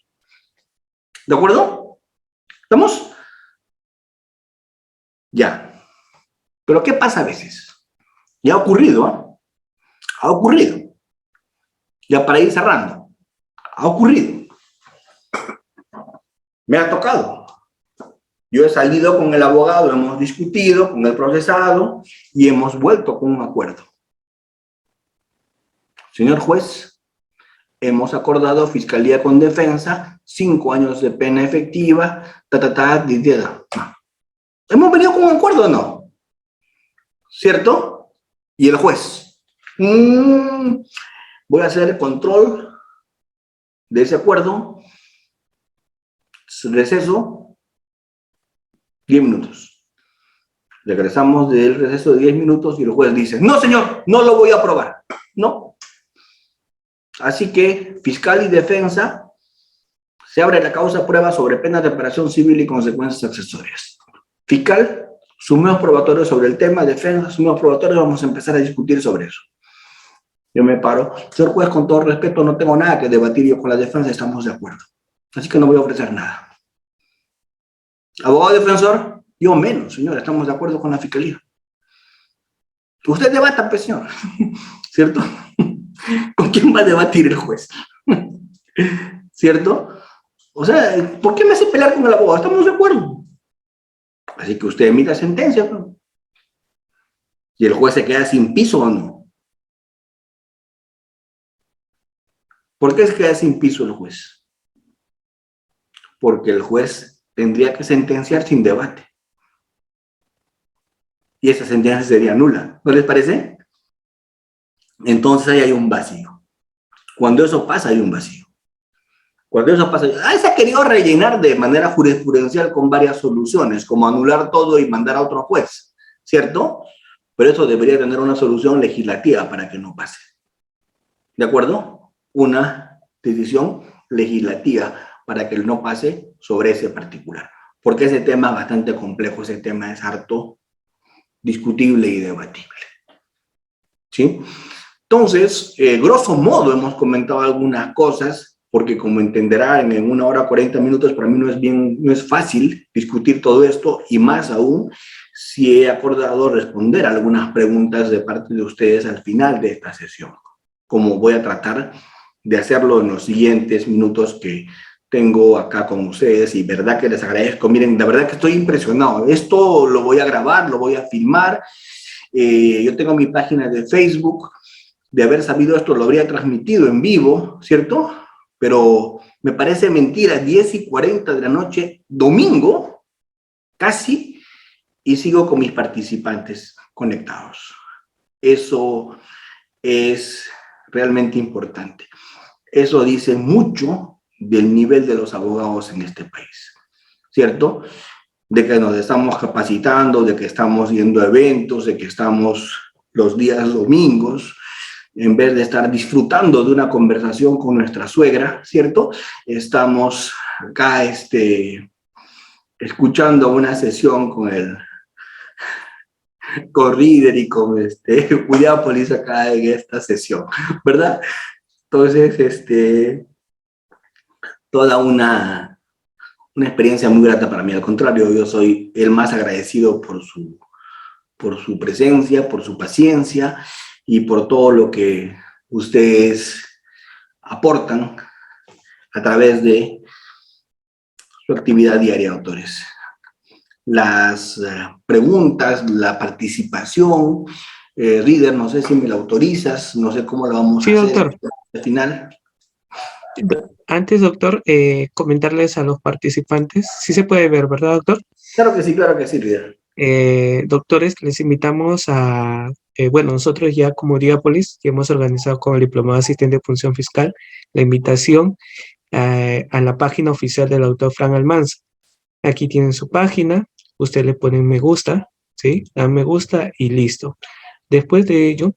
¿De acuerdo? ¿Estamos? Ya. Pero ¿qué pasa a veces? Ya ha ocurrido, ¿eh? Ha ocurrido. Ya para ir cerrando. Ha ocurrido. Me ha tocado. Yo he salido con el abogado, hemos discutido con el procesado y hemos vuelto con un acuerdo. Señor juez, hemos acordado fiscalía con defensa, 5 años de pena efectiva, ¿Hemos venido con un acuerdo o no? ¿Cierto? Y el juez, voy a hacer el control de ese acuerdo, receso, 10 minutos. Regresamos del receso de 10 minutos y el juez dice, no señor, no lo voy a aprobar. No. Así que fiscal y defensa, se abre la causa prueba sobre pena de reparación civil y consecuencias accesorias. Fiscal, sumemos probatorios sobre el tema, defensa, sumemos probatorios, vamos a empezar a discutir sobre eso. Yo me paro, señor juez, con todo respeto, no tengo nada que debatir, yo con la defensa estamos de acuerdo. Así que no voy a ofrecer nada. Abogado defensor, yo menos, señor, estamos de acuerdo con la fiscalía. Usted debata, pues, señor, ¿cierto? ¿Con quién va a debatir el juez? ¿Cierto? O sea, ¿por qué me hace pelear con el abogado? Estamos de acuerdo. Así que usted emita sentencia, ¿no? Y el juez se queda sin piso, ¿o no? ¿Por qué se queda sin piso el juez? Porque el juez tendría que sentenciar sin debate. Y esa sentencia sería nula. ¿No les parece? Entonces ahí hay un vacío. Cuando eso pasa, hay un vacío. Cuando eso pasa, se ha querido rellenar de manera jurisprudencial con varias soluciones, como anular todo y mandar a otro juez, ¿cierto? Pero eso debería tener una solución legislativa para que no pase. ¿De acuerdo? Una decisión legislativa para que no pase sobre ese particular. Porque ese tema es bastante complejo, ese tema es harto discutible y debatible. ¿Sí? Entonces, grosso modo, hemos comentado algunas cosas porque como entenderá, en 1 hora 40 minutos para mí no es fácil discutir todo esto, y más aún si he acordado responder algunas preguntas de parte de ustedes al final de esta sesión, como voy a tratar de hacerlo en los siguientes minutos que tengo acá con ustedes, y verdad que les agradezco. Miren, la verdad que estoy impresionado. Esto lo voy a grabar, lo voy a filmar. Yo tengo mi página de Facebook. De haber sabido esto, lo habría transmitido en vivo, ¿cierto? Pero me parece mentira, 10:40 de la noche, domingo, casi, y sigo con mis participantes conectados. Eso es realmente importante. Eso dice mucho del nivel de los abogados en este país, ¿cierto? De que nos estamos capacitando, de que estamos yendo a eventos, de que estamos los días domingos, en vez de estar disfrutando de una conversación con nuestra suegra, ¿cierto? Estamos acá escuchando una sesión con Reader y con Williapolis acá en esta sesión, ¿verdad? Entonces, toda una experiencia muy grata para mí. Al contrario, yo soy el más agradecido por su presencia, por su paciencia y por todo lo que ustedes aportan a través de su actividad diaria, autores. Las preguntas, la participación, Reader, no sé si me la autorizas, no sé cómo lo vamos a hacer doctor. al final. Antes, doctor, comentarles a los participantes, sí se puede ver, ¿verdad, doctor? Claro que sí, Reader. Doctores, les invitamos a, bueno, nosotros ya como Diápolis, ya hemos organizado con el Diplomado de Asistente de Función Fiscal la invitación a la página oficial del doctor Frank Almanza. Aquí tienen su página, usted le pone me gusta, ¿sí? Dan me gusta y listo. Después de ello,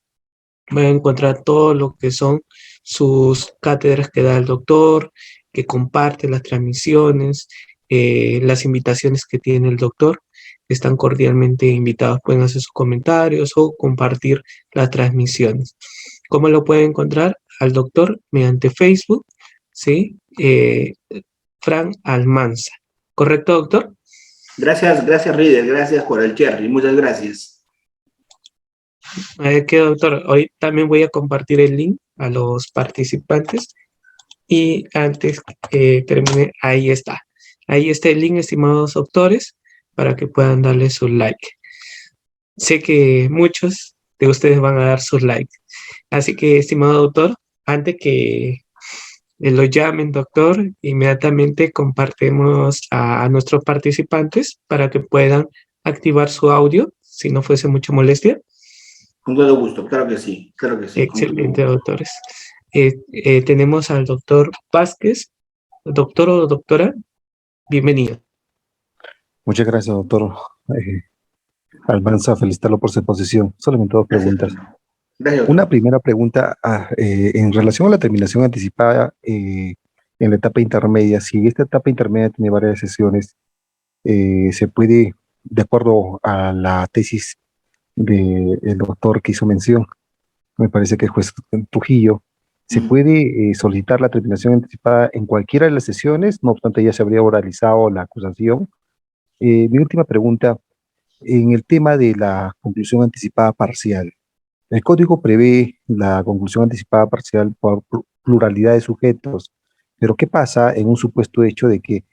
van a encontrar todo lo que son sus cátedras que da el doctor, que comparte las transmisiones, las invitaciones que tiene el doctor. Están cordialmente invitados, pueden hacer sus comentarios o compartir las transmisiones. ¿Cómo lo pueden encontrar? Al doctor mediante Facebook, ¿sí? Frank Almanza. ¿Correcto, doctor? Gracias, Reader, gracias por el cherry, muchas gracias. ¿Qué, doctor? Hoy también voy a compartir el link a los participantes y antes que termine, ahí está. Ahí está el link, estimados doctores, para que puedan darle su like. Sé que muchos de ustedes van a dar sus likes. Así que, estimado doctor, antes que lo llamen, doctor, inmediatamente compartimos a nuestros participantes para que puedan activar su audio, si no fuese mucha molestia. Con todo gusto, claro que sí. Excelente, doctores. Tenemos al doctor Vázquez. Doctor o doctora, bienvenido. Muchas gracias, doctor Almanza. Felicitarlo por su posición. Solamente dos preguntas. Gracias. Una primera pregunta en relación a la terminación anticipada en la etapa intermedia. Si esta etapa intermedia tiene varias sesiones, se puede, de acuerdo a la tesis del doctor que hizo mención, me parece que es juez Trujillo, se puede solicitar la terminación anticipada en cualquiera de las sesiones, no obstante ya se habría oralizado la acusación. Mi última pregunta, en el tema de la conclusión anticipada parcial. El código prevé la conclusión anticipada parcial por pluralidad de sujetos, pero ¿qué pasa en un supuesto hecho de que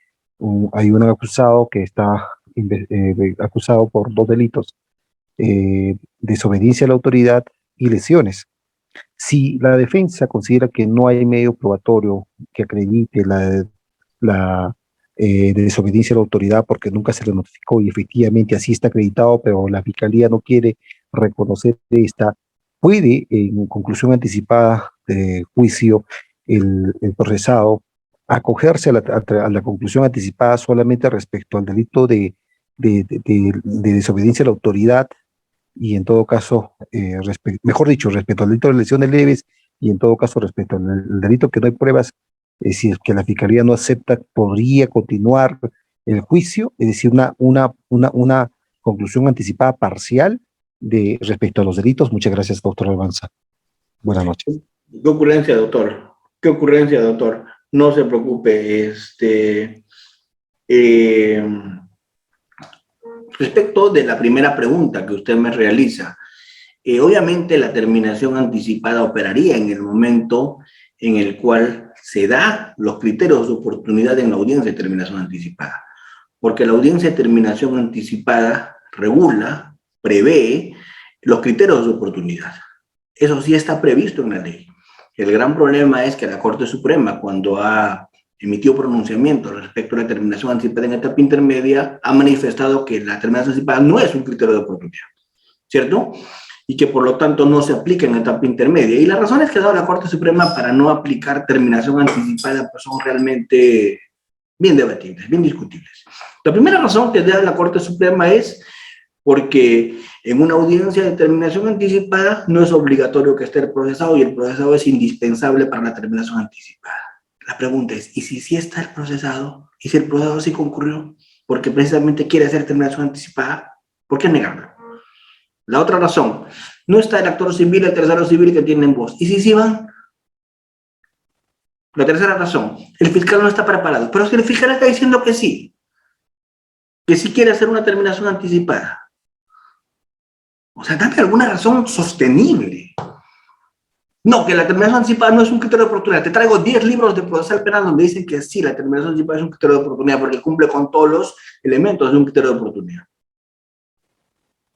hay un acusado que está acusado por 2 delitos, desobediencia a la autoridad y lesiones? Si la defensa considera que no hay medio probatorio que acredite la desobediencia a la autoridad porque nunca se le notificó y efectivamente así está acreditado, pero la fiscalía no quiere reconocer esta, puede, en conclusión anticipada de juicio, el procesado acogerse a la conclusión anticipada solamente respecto al delito de desobediencia a la autoridad y en todo caso, mejor dicho, respecto al delito de lesiones leves y en todo caso respecto al delito que no hay pruebas, si es que la fiscalía no acepta, podría continuar el juicio, es decir, una conclusión anticipada parcial respecto a los delitos. Muchas gracias, doctor Almanza. Buenas noches. ¿Qué ocurrencia, doctor? No se preocupe. Respecto de la primera pregunta que usted me realiza, obviamente la terminación anticipada operaría en el momento en el cual se da los criterios de oportunidad en la audiencia de terminación anticipada, porque la audiencia de terminación anticipada regula, prevé los criterios de oportunidad. Eso sí está previsto en la ley. El gran problema es que la Corte Suprema, cuando ha emitió pronunciamiento respecto a la terminación anticipada en etapa intermedia, ha manifestado que la terminación anticipada no es un criterio de oportunidad, ¿cierto? Y que por lo tanto no se aplica en etapa intermedia. Y las razones que ha dado la Corte Suprema para no aplicar terminación anticipada pues son realmente bien debatibles, bien discutibles. La primera razón que da la Corte Suprema es porque en una audiencia de terminación anticipada no es obligatorio que esté el procesado y el procesado es indispensable para la terminación anticipada. La pregunta es, ¿y si sí está el procesado? ¿Y si el procesado sí concurrió? Porque precisamente quiere hacer terminación anticipada, ¿por qué negarlo? La otra razón, no está el actor civil, el tercero civil que tienen voz. ¿Y si sí van? La tercera razón, el fiscal no está preparado. Pero si el fiscal está diciendo que sí quiere hacer una terminación anticipada. O sea, dame alguna razón sostenible. No, que la terminación anticipada no es un criterio de oportunidad. Te traigo 10 libros de procesal penal donde dicen que sí, la terminación anticipada es un criterio de oportunidad porque cumple con todos los elementos de un criterio de oportunidad.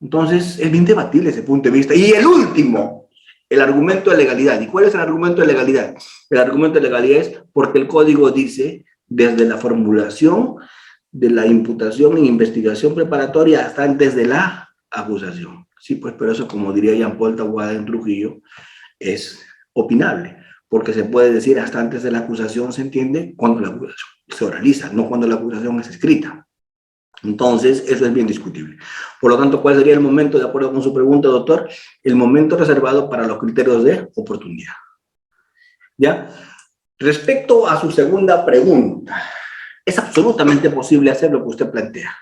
Entonces, es bien debatible ese punto de vista. Y el último, el argumento de legalidad. ¿Y cuál es el argumento de legalidad? El argumento de legalidad es porque el código dice, desde la formulación de la imputación en investigación preparatoria hasta antes de la acusación. Sí, pues, pero eso, como diría Jean-Paul Taboada en Trujillo, es opinable, porque se puede decir hasta antes de la acusación, se entiende, cuando la acusación se oraliza, no cuando la acusación es escrita. Entonces, eso es bien discutible. Por lo tanto, ¿cuál sería el momento, de acuerdo con su pregunta, doctor? El momento reservado para los criterios de oportunidad. ¿Ya? Respecto a su segunda pregunta, es absolutamente posible hacer lo que usted plantea,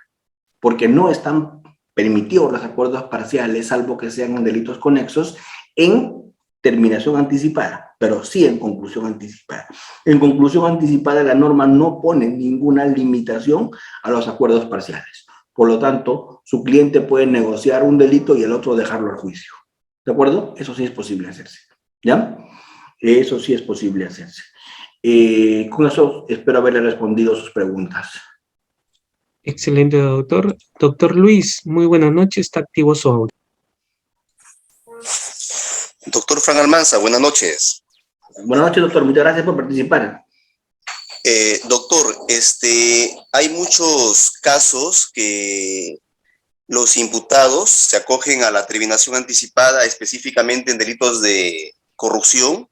porque no están permitidos los acuerdos parciales, salvo que sean en delitos conexos, en terminación anticipada, pero sí en conclusión anticipada. En conclusión anticipada, la norma no pone ninguna limitación a los acuerdos parciales. Por lo tanto, su cliente puede negociar un delito y el otro dejarlo al juicio. ¿De acuerdo? Eso sí es posible hacerse. ¿Ya? Eso sí es posible hacerse. Con eso espero haberle respondido sus preguntas. Excelente, doctor. Doctor Luis, muy buenas noches. Está activo su audio. Doctor Frank Almanza, buenas noches. Buenas noches, doctor. Muchas gracias por participar. Doctor, hay muchos casos que los imputados se acogen a la terminación anticipada, específicamente en delitos de corrupción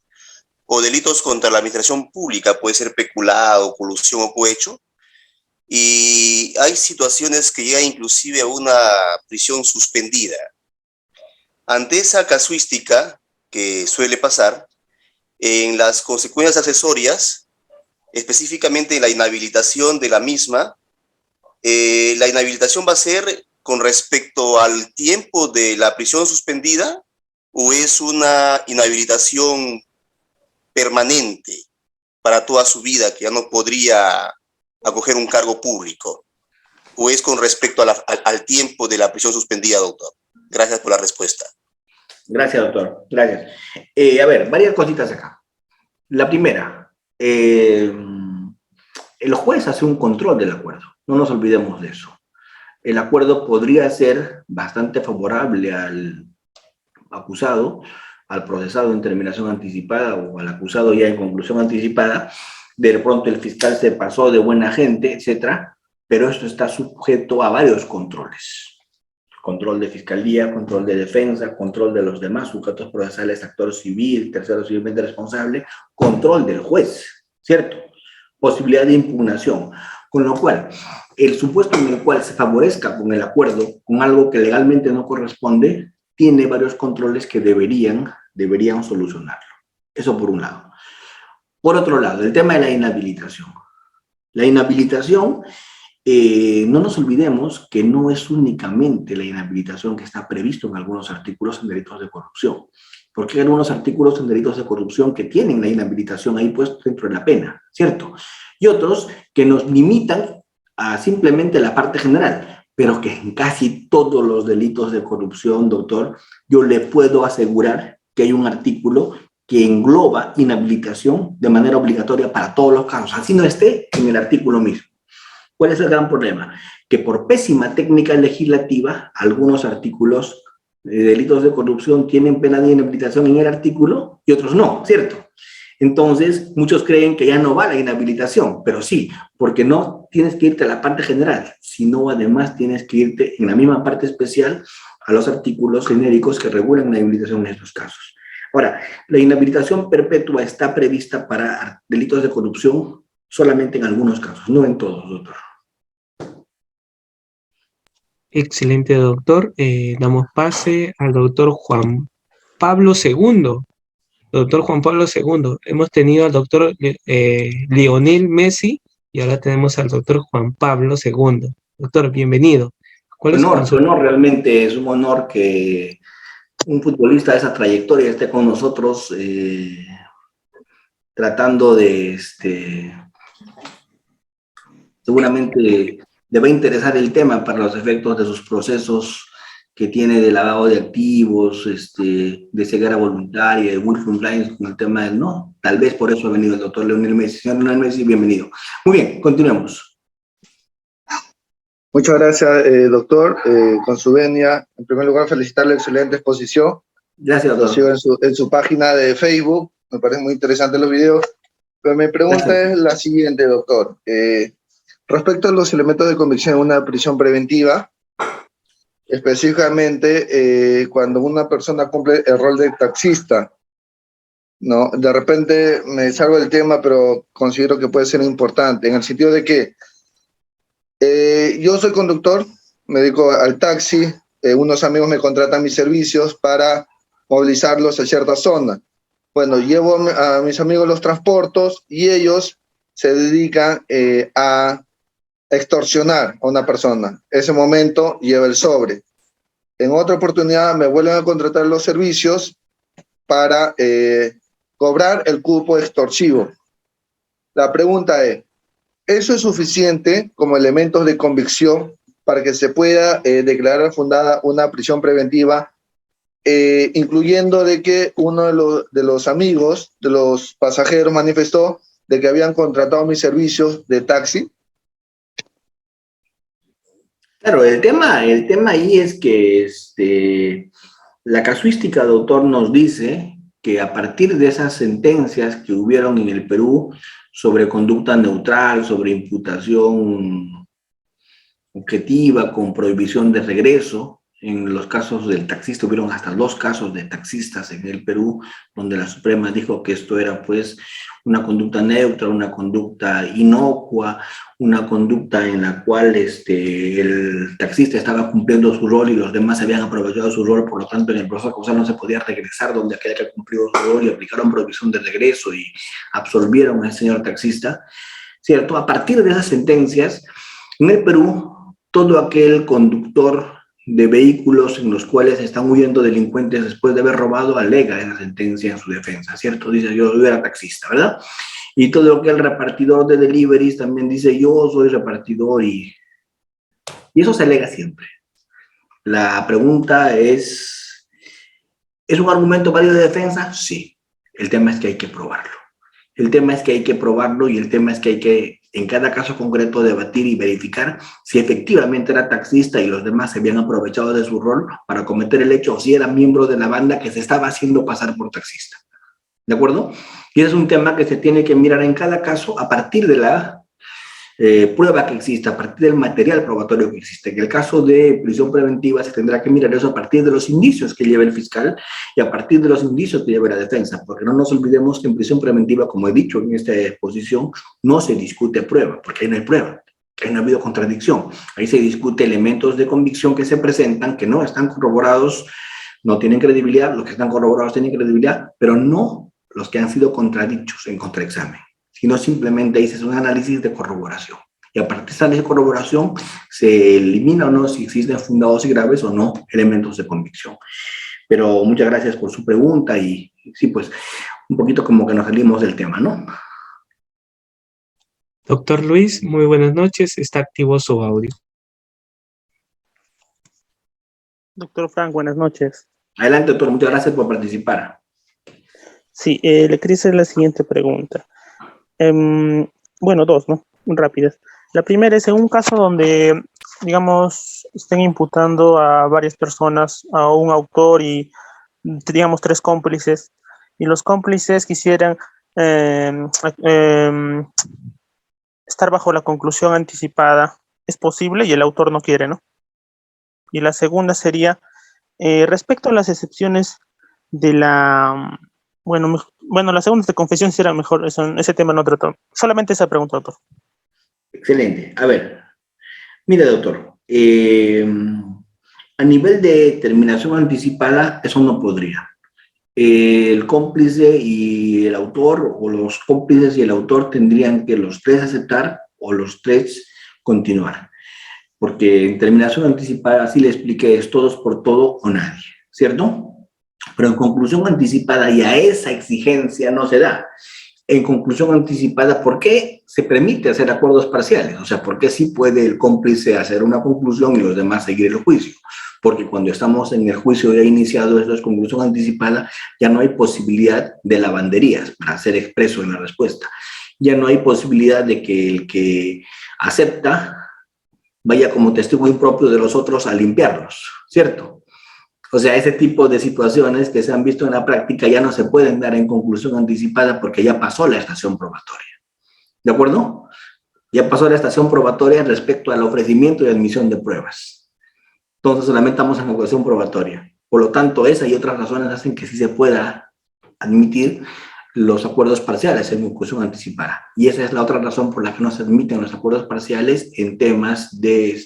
o delitos contra la administración pública, puede ser peculado, colusión o cohecho. Y hay situaciones que llegan inclusive a una prisión suspendida. Ante esa casuística que suele pasar, en las consecuencias accesorias, específicamente en la inhabilitación de la misma, la inhabilitación va a ser con respecto al tiempo de la prisión suspendida o es una inhabilitación permanente para toda su vida que ya no podría acoger un cargo público, o es con respecto a al tiempo de la prisión suspendida, doctor. Gracias por la respuesta. Gracias, doctor. Gracias. A ver, varias cositas acá. La primera, el juez hace un control del acuerdo. No nos olvidemos de eso. El acuerdo podría ser bastante favorable al acusado, al procesado en terminación anticipada o al acusado ya en conclusión anticipada. De pronto el fiscal se pasó de buena gente, etcétera, pero esto está sujeto a varios controles. Control de fiscalía, control de defensa, control de los demás sujetos procesales, actor civil, tercero civilmente responsable, control del juez, ¿cierto? Posibilidad de impugnación. Con lo cual, el supuesto en el cual se favorezca con el acuerdo, con algo que legalmente no corresponde, tiene varios controles que deberían solucionarlo. Eso por un lado. Por otro lado, el tema de la inhabilitación. La inhabilitación, no nos olvidemos que no es únicamente la inhabilitación que está previsto en algunos artículos en delitos de corrupción. Porque hay algunos artículos en delitos de corrupción que tienen la inhabilitación ahí puesto dentro de la pena, ¿cierto? Y otros que nos limitan a simplemente la parte general, pero que en casi todos los delitos de corrupción, doctor, yo le puedo asegurar que hay un artículo que engloba inhabilitación de manera obligatoria para todos los casos, así no esté en el artículo mismo. ¿Cuál es el gran problema? Que por pésima técnica legislativa, algunos artículos de delitos de corrupción tienen pena de inhabilitación en el artículo y otros no, ¿cierto? Entonces, muchos creen que ya no va la inhabilitación, pero sí, porque no tienes que irte a la parte general, sino además tienes que irte en la misma parte especial a los artículos genéricos que regulan la inhabilitación en estos casos. Ahora, la inhabilitación perpetua está prevista para delitos de corrupción solamente en algunos casos, no en todos, doctor. Excelente, doctor. Damos pase al doctor Juan Pablo II. Doctor Juan Pablo II. Hemos tenido al doctor Lionel Messi y ahora tenemos al doctor Juan Pablo II. Doctor, bienvenido. ¿Cuál es su consulta? Honor, realmente es un honor que un futbolista de esa trayectoria esté con nosotros tratando de, seguramente le va a interesar el tema para los efectos de sus procesos que tiene de lavado de activos, de ceguera voluntaria, de willful compliance con el tema del no. Tal vez por eso ha venido el doctor Lionel Messi. Señor Lionel Messi, bienvenido. Muy bien, continuemos. Muchas gracias, doctor. Con su venia, en primer lugar, felicitarle la excelente exposición. Gracias, Lo doctor. sigo en su página de Facebook. Me parecen muy interesantes los videos. Pero mi pregunta es la siguiente, doctor. Respecto a los elementos de convicción en una prisión preventiva, específicamente cuando una persona cumple el rol de taxista, ¿no? De repente me salgo del tema, pero considero que puede ser importante, en el sentido de que yo soy conductor, me dedico al taxi, unos amigos me contratan mis servicios para movilizarlos a cierta zona. Bueno, llevo a mis amigos los transportos y ellos se dedican a extorsionar a una persona. Ese momento lleva el sobre. En otra oportunidad me vuelven a contratar los servicios para cobrar el cupo extorsivo. La pregunta es, ¿eso es suficiente como elementos de convicción para que se pueda declarar fundada una prisión preventiva, incluyendo de que uno de los amigos de los pasajeros manifestó de que habían contratado mis servicios de taxi? Claro, el tema ahí es que la casuística, doctor, nos dice que a partir de esas sentencias que hubieron en el Perú sobre conducta neutral, sobre imputación objetiva, con prohibición de regreso, en los casos del taxista, hubieron hasta 2 casos de taxistas en el Perú, donde la Suprema dijo que esto era pues una conducta neutra, una conducta inocua, una conducta en la cual el taxista estaba cumpliendo su rol y los demás habían aprovechado su rol, por lo tanto en el proceso causal no se podía regresar donde aquel que cumplió su rol y aplicaron prohibición de regreso y absolvieron al señor taxista, ¿cierto? A partir de esas sentencias, en el Perú, todo aquel conductor de vehículos en los cuales están huyendo delincuentes después de haber robado alega esa sentencia en su defensa, ¿cierto? Dice, yo era taxista, ¿verdad? Y todo lo que el repartidor de deliveries también dice, yo soy repartidor y eso se alega siempre. La pregunta ¿es un argumento válido de defensa? Sí. El tema es que hay que probarlo. El tema es que hay que probarlo y el tema es que hay que, en cada caso concreto, debatir y verificar si efectivamente era taxista y los demás se habían aprovechado de su rol para cometer el hecho o si era miembro de la banda que se estaba haciendo pasar por taxista. ¿De acuerdo? Y ese es un tema que se tiene que mirar en cada caso a partir de la prueba que existe, a partir del material probatorio que existe. En el caso de prisión preventiva se tendrá que mirar eso a partir de los indicios que lleva el fiscal y a partir de los indicios que lleva la defensa, porque no nos olvidemos que en prisión preventiva, como he dicho en esta exposición, no se discute prueba, porque ahí no hay prueba, ahí no ha habido contradicción. Ahí se discute elementos de convicción que se presentan, que no están corroborados, no tienen credibilidad, los que están corroborados tienen credibilidad, pero no los que han sido contradichos en contraexamen, sino simplemente dices un análisis de corroboración. Y a partir de ese análisis de corroboración se elimina o no si existen fundados y graves o no elementos de convicción. Pero muchas gracias por su pregunta y sí, pues un poquito como que nos salimos del tema, ¿no? Doctor Luis, muy buenas noches. Está activo su audio. Doctor Frank, buenas noches. Adelante, doctor, muchas gracias por participar. Sí, le quería hacer la siguiente pregunta. Bueno, dos, ¿no? Muy rápidas. La primera es en un caso donde, digamos, estén imputando a varias personas, a un autor y, digamos, 3 cómplices, y los cómplices quisieran estar bajo la conclusión anticipada. Es posible y el autor no quiere, ¿no? Y la segunda sería, respecto a las excepciones de la... Bueno, la segunda de confesión será mejor, ese tema no trató. Solamente esa pregunta, doctor. Excelente. A ver, mire, doctor, a nivel de terminación anticipada, eso no podría. El cómplice y el autor, o los cómplices y el autor tendrían que los 3 aceptar o los 3 continuar. Porque en terminación anticipada, así le expliqué, es todos por todo o nadie, ¿cierto? Pero en conclusión anticipada ya esa exigencia no se da. En conclusión anticipada, ¿por qué se permite hacer acuerdos parciales? O sea, ¿por qué sí puede el cómplice hacer una conclusión y los demás seguir el juicio? Porque cuando estamos en el juicio ya iniciado, eso es conclusión anticipada, ya no hay posibilidad de lavanderías, para ser expreso en la respuesta. Ya no hay posibilidad de que el que acepta vaya como testigo impropio de los otros a limpiarlos, ¿cierto? O sea, ese tipo de situaciones que se han visto en la práctica ya no se pueden dar en conclusión anticipada porque ya pasó la estación probatoria. ¿De acuerdo? Ya pasó la estación probatoria respecto al ofrecimiento y admisión de pruebas. Entonces solamente estamos en conclusión probatoria. Por lo tanto, esa y otras razones hacen que sí se pueda admitir los acuerdos parciales en conclusión anticipada. Y esa es la otra razón por la que no se admiten los acuerdos parciales en temas de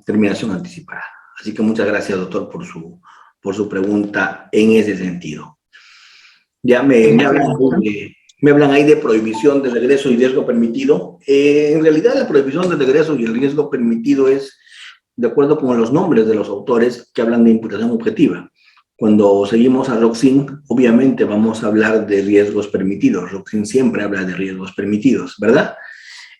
terminación anticipada. Así que muchas gracias, doctor, por su pregunta en ese sentido. Ya me hablan ahí de prohibición de regreso y riesgo permitido. En realidad, la prohibición de regreso y el riesgo permitido es de acuerdo con los nombres de los autores que hablan de imputación objetiva. Cuando seguimos a Roxin, obviamente vamos a hablar de riesgos permitidos. Roxin siempre habla de riesgos permitidos, ¿verdad?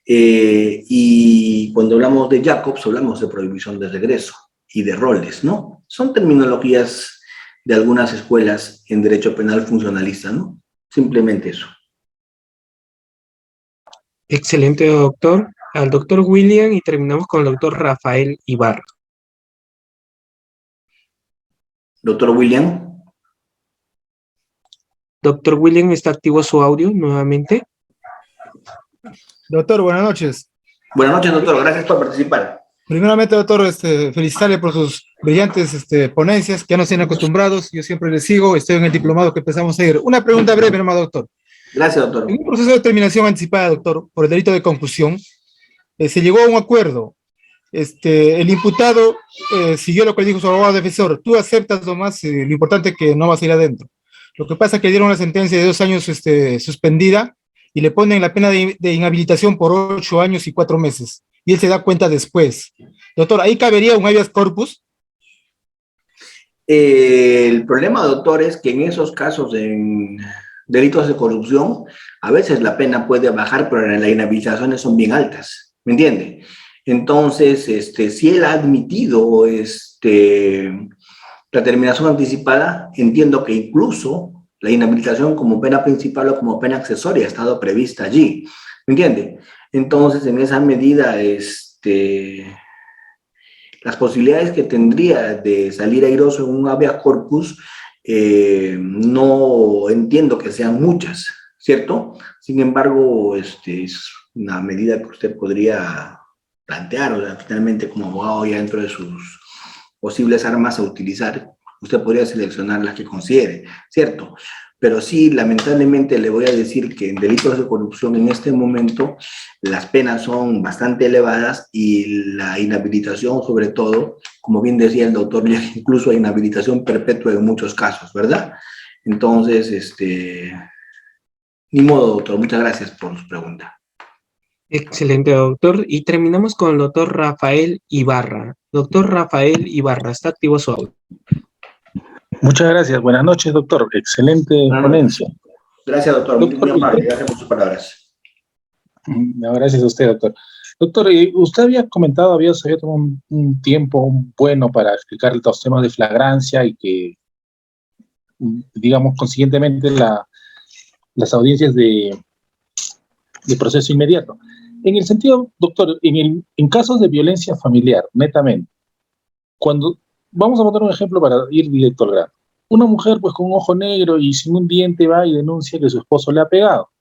Y cuando hablamos de Jacobs, hablamos de prohibición de regreso y de roles, ¿no? Son terminologías de algunas escuelas en derecho penal funcionalista, ¿no? Simplemente eso. Excelente, doctor. Al doctor William y terminamos con el doctor Rafael Ibarra. Doctor William. Doctor William, ¿está activo su audio nuevamente? Doctor, buenas noches. Buenas noches, doctor. Gracias por participar. Primeramente, doctor, felicitarle por sus brillantes ponencias, que ya nos tienen acostumbrados. Yo siempre les sigo, estoy en el diplomado que empezamos ayer. Una pregunta breve, nomás, doctor. Gracias, doctor. En un proceso de terminación anticipada, doctor, por el delito de confusión, se llegó a un acuerdo. El imputado siguió lo que dijo su abogado defensor. Tú aceptas nomás, lo importante es que no vas a ir adentro. Lo que pasa es que dieron una sentencia de 2 años suspendida y le ponen la pena de inhabilitación por 8 años y 4 meses. Y él se da cuenta después. Doctor, ¿ahí cabería un habeas corpus? El problema, doctor, es que en esos casos, en delitos de corrupción, a veces la pena puede bajar, pero las inhabilitaciones son bien altas, ¿me entiende? Entonces, si él ha admitido la terminación anticipada, entiendo que incluso la inhabilitación como pena principal o como pena accesoria ha estado prevista allí, ¿me entiende? Entonces, en esa medida, las posibilidades que tendría de salir airoso en un habeas corpus no entiendo que sean muchas, ¿cierto? Sin embargo, es una medida que usted podría plantear, o sea, finalmente como abogado ya dentro de sus posibles armas a utilizar, usted podría seleccionar las que considere, ¿cierto? Pero sí, lamentablemente le voy a decir que en delitos de corrupción en este momento las penas son bastante elevadas y la inhabilitación, sobre todo, como bien decía el doctor, incluso hay inhabilitación perpetua en muchos casos, ¿verdad? Entonces, ni modo, doctor, muchas gracias por su pregunta. Excelente, doctor. Y terminamos con el doctor Rafael Ibarra. Doctor Rafael Ibarra, está activo su audio. Muchas gracias. Buenas noches, doctor. Excelente Buenas noches. ponencia. Gracias, doctor. Muy, muy Doctor, amable. Gracias por sus palabras. no, gracias a usted, doctor. Doctor, usted había comentado, había tomado un tiempo bueno para explicar los temas de flagrancia y que, digamos, consiguientemente las audiencias de proceso inmediato. En el sentido, doctor, en casos de violencia familiar, netamente, cuando, vamos a poner un ejemplo para ir directo al grano. Una mujer, pues, con un ojo negro y sin un diente va y denuncia que su esposo le ha pegado.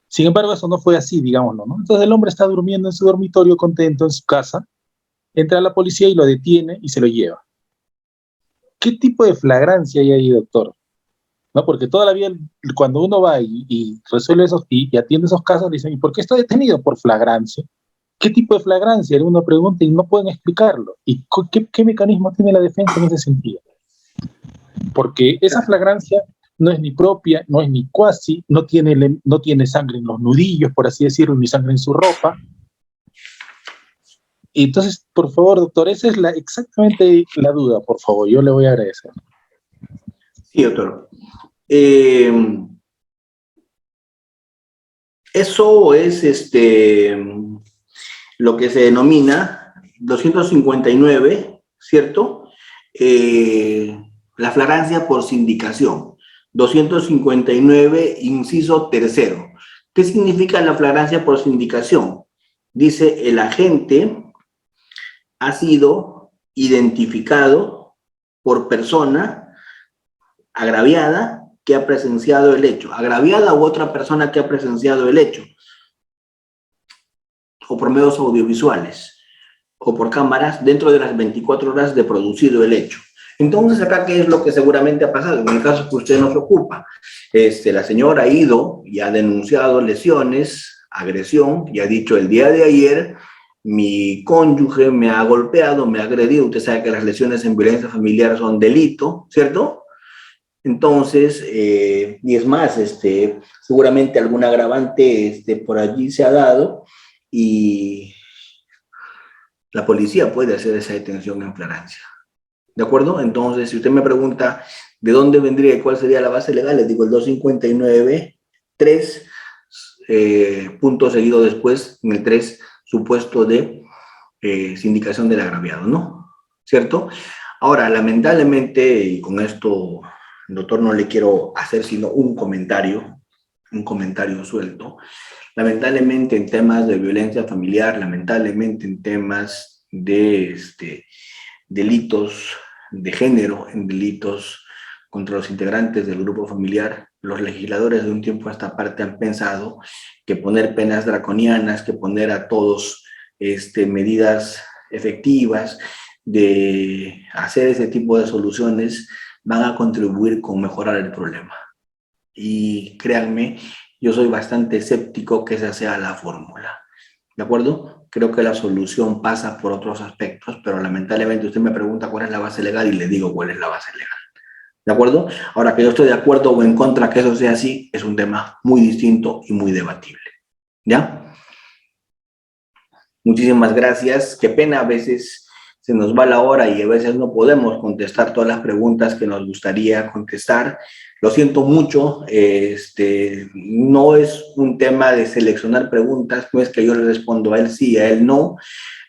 Sin embargo, eso no fue así, digámoslo, ¿no? Entonces el hombre está durmiendo en su dormitorio contento en su casa, entra la policía y lo detiene y se lo lleva. ¿Qué tipo de flagrancia hay ahí, doctor? ¿No? Porque toda la vida, cuando uno va y resuelve esos y atiende esos casos, le dicen, ¿y por qué está detenido? Por flagrancia. ¿Qué tipo de flagrancia? Uno pregunta y no pueden explicarlo. ¿Y qué mecanismo tiene la defensa en ese sentido? Porque esa flagrancia no es ni propia, no es ni cuasi, no tiene sangre en los nudillos, por así decirlo, ni sangre en su ropa. Y entonces, por favor, doctor, esa es exactamente la duda, por favor, yo le voy a agradecer. Sí, doctor. Eso es lo que se denomina 259, ¿cierto? La flagrancia por sindicación. 259, inciso tercero. ¿Qué significa la flagrancia por sindicación? Dice, el agente ha sido identificado por persona agraviada que ha presenciado el hecho, agraviada u otra persona que ha presenciado el hecho, o por medios audiovisuales, o por cámaras, dentro de las 24 horas de producido el hecho. Entonces, acá, ¿qué es lo que seguramente ha pasado? En el caso que usted nos ocupa, la señora ha ido y ha denunciado lesiones, agresión, y ha dicho, el día de ayer, mi cónyuge me ha golpeado, me ha agredido. Usted sabe que las lesiones en violencia familiar son delito, ¿cierto? Entonces, y es más, seguramente algún agravante por allí se ha dado y la policía puede hacer esa detención en flagrancia. ¿De acuerdo? Entonces, si usted me pregunta de dónde vendría y cuál sería la base legal, les digo el 259, 3, punto seguido después, en el 3, supuesto de sindicación del agraviado, ¿no? ¿Cierto? Ahora, lamentablemente, y con esto, doctor, no le quiero hacer sino un comentario suelto. Lamentablemente, en temas de violencia familiar, lamentablemente en temas de delitos de género, en delitos contra los integrantes del grupo familiar, los legisladores de un tiempo a esta parte han pensado que poner penas draconianas, que poner a todos medidas efectivas de hacer ese tipo de soluciones van a contribuir con mejorar el problema. Y créanme, yo soy bastante escéptico que esa sea la fórmula. ¿De acuerdo? Creo que la solución pasa por otros aspectos, pero lamentablemente usted me pregunta cuál es la base legal y le digo cuál es la base legal. ¿De acuerdo? Ahora, que yo estoy de acuerdo o en contra que eso sea así, es un tema muy distinto y muy debatible. ¿Ya? Muchísimas gracias. Qué pena, a veces se nos va la hora y a veces no podemos contestar todas las preguntas que nos gustaría contestar. Lo siento mucho, no es un tema de seleccionar preguntas, no es que yo le respondo a él sí, a él no.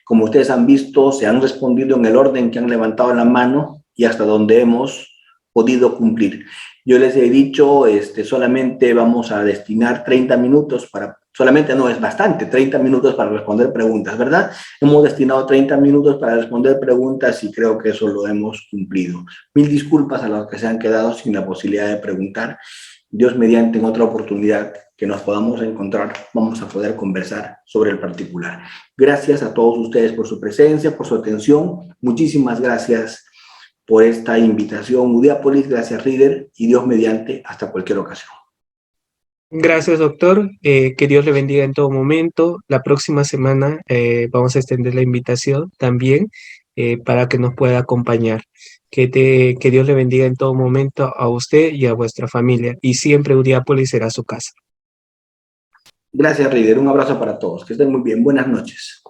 Como ustedes han visto, se han respondido en el orden que han levantado la mano y hasta donde hemos podido cumplir. Yo les he dicho, solamente vamos a destinar 30 minutos para, solamente no es bastante, 30 minutos para responder preguntas, ¿verdad? Hemos destinado 30 minutos para responder preguntas y creo que eso lo hemos cumplido. Mil disculpas a los que se han quedado sin la posibilidad de preguntar. Dios mediante, en otra oportunidad que nos podamos encontrar, vamos a poder conversar sobre el particular. Gracias a todos ustedes por su presencia, por su atención. Muchísimas gracias por esta invitación. Mudiápolis, gracias Reader, y Dios mediante, hasta cualquier ocasión. Gracias, doctor. Que Dios le bendiga en todo momento. La próxima semana vamos a extender la invitación también para que nos pueda acompañar. Que Dios le bendiga en todo momento a usted y a vuestra familia. Y siempre Udiápolis será su casa. Gracias, Rider. Un abrazo para todos. Que estén muy bien. Buenas noches.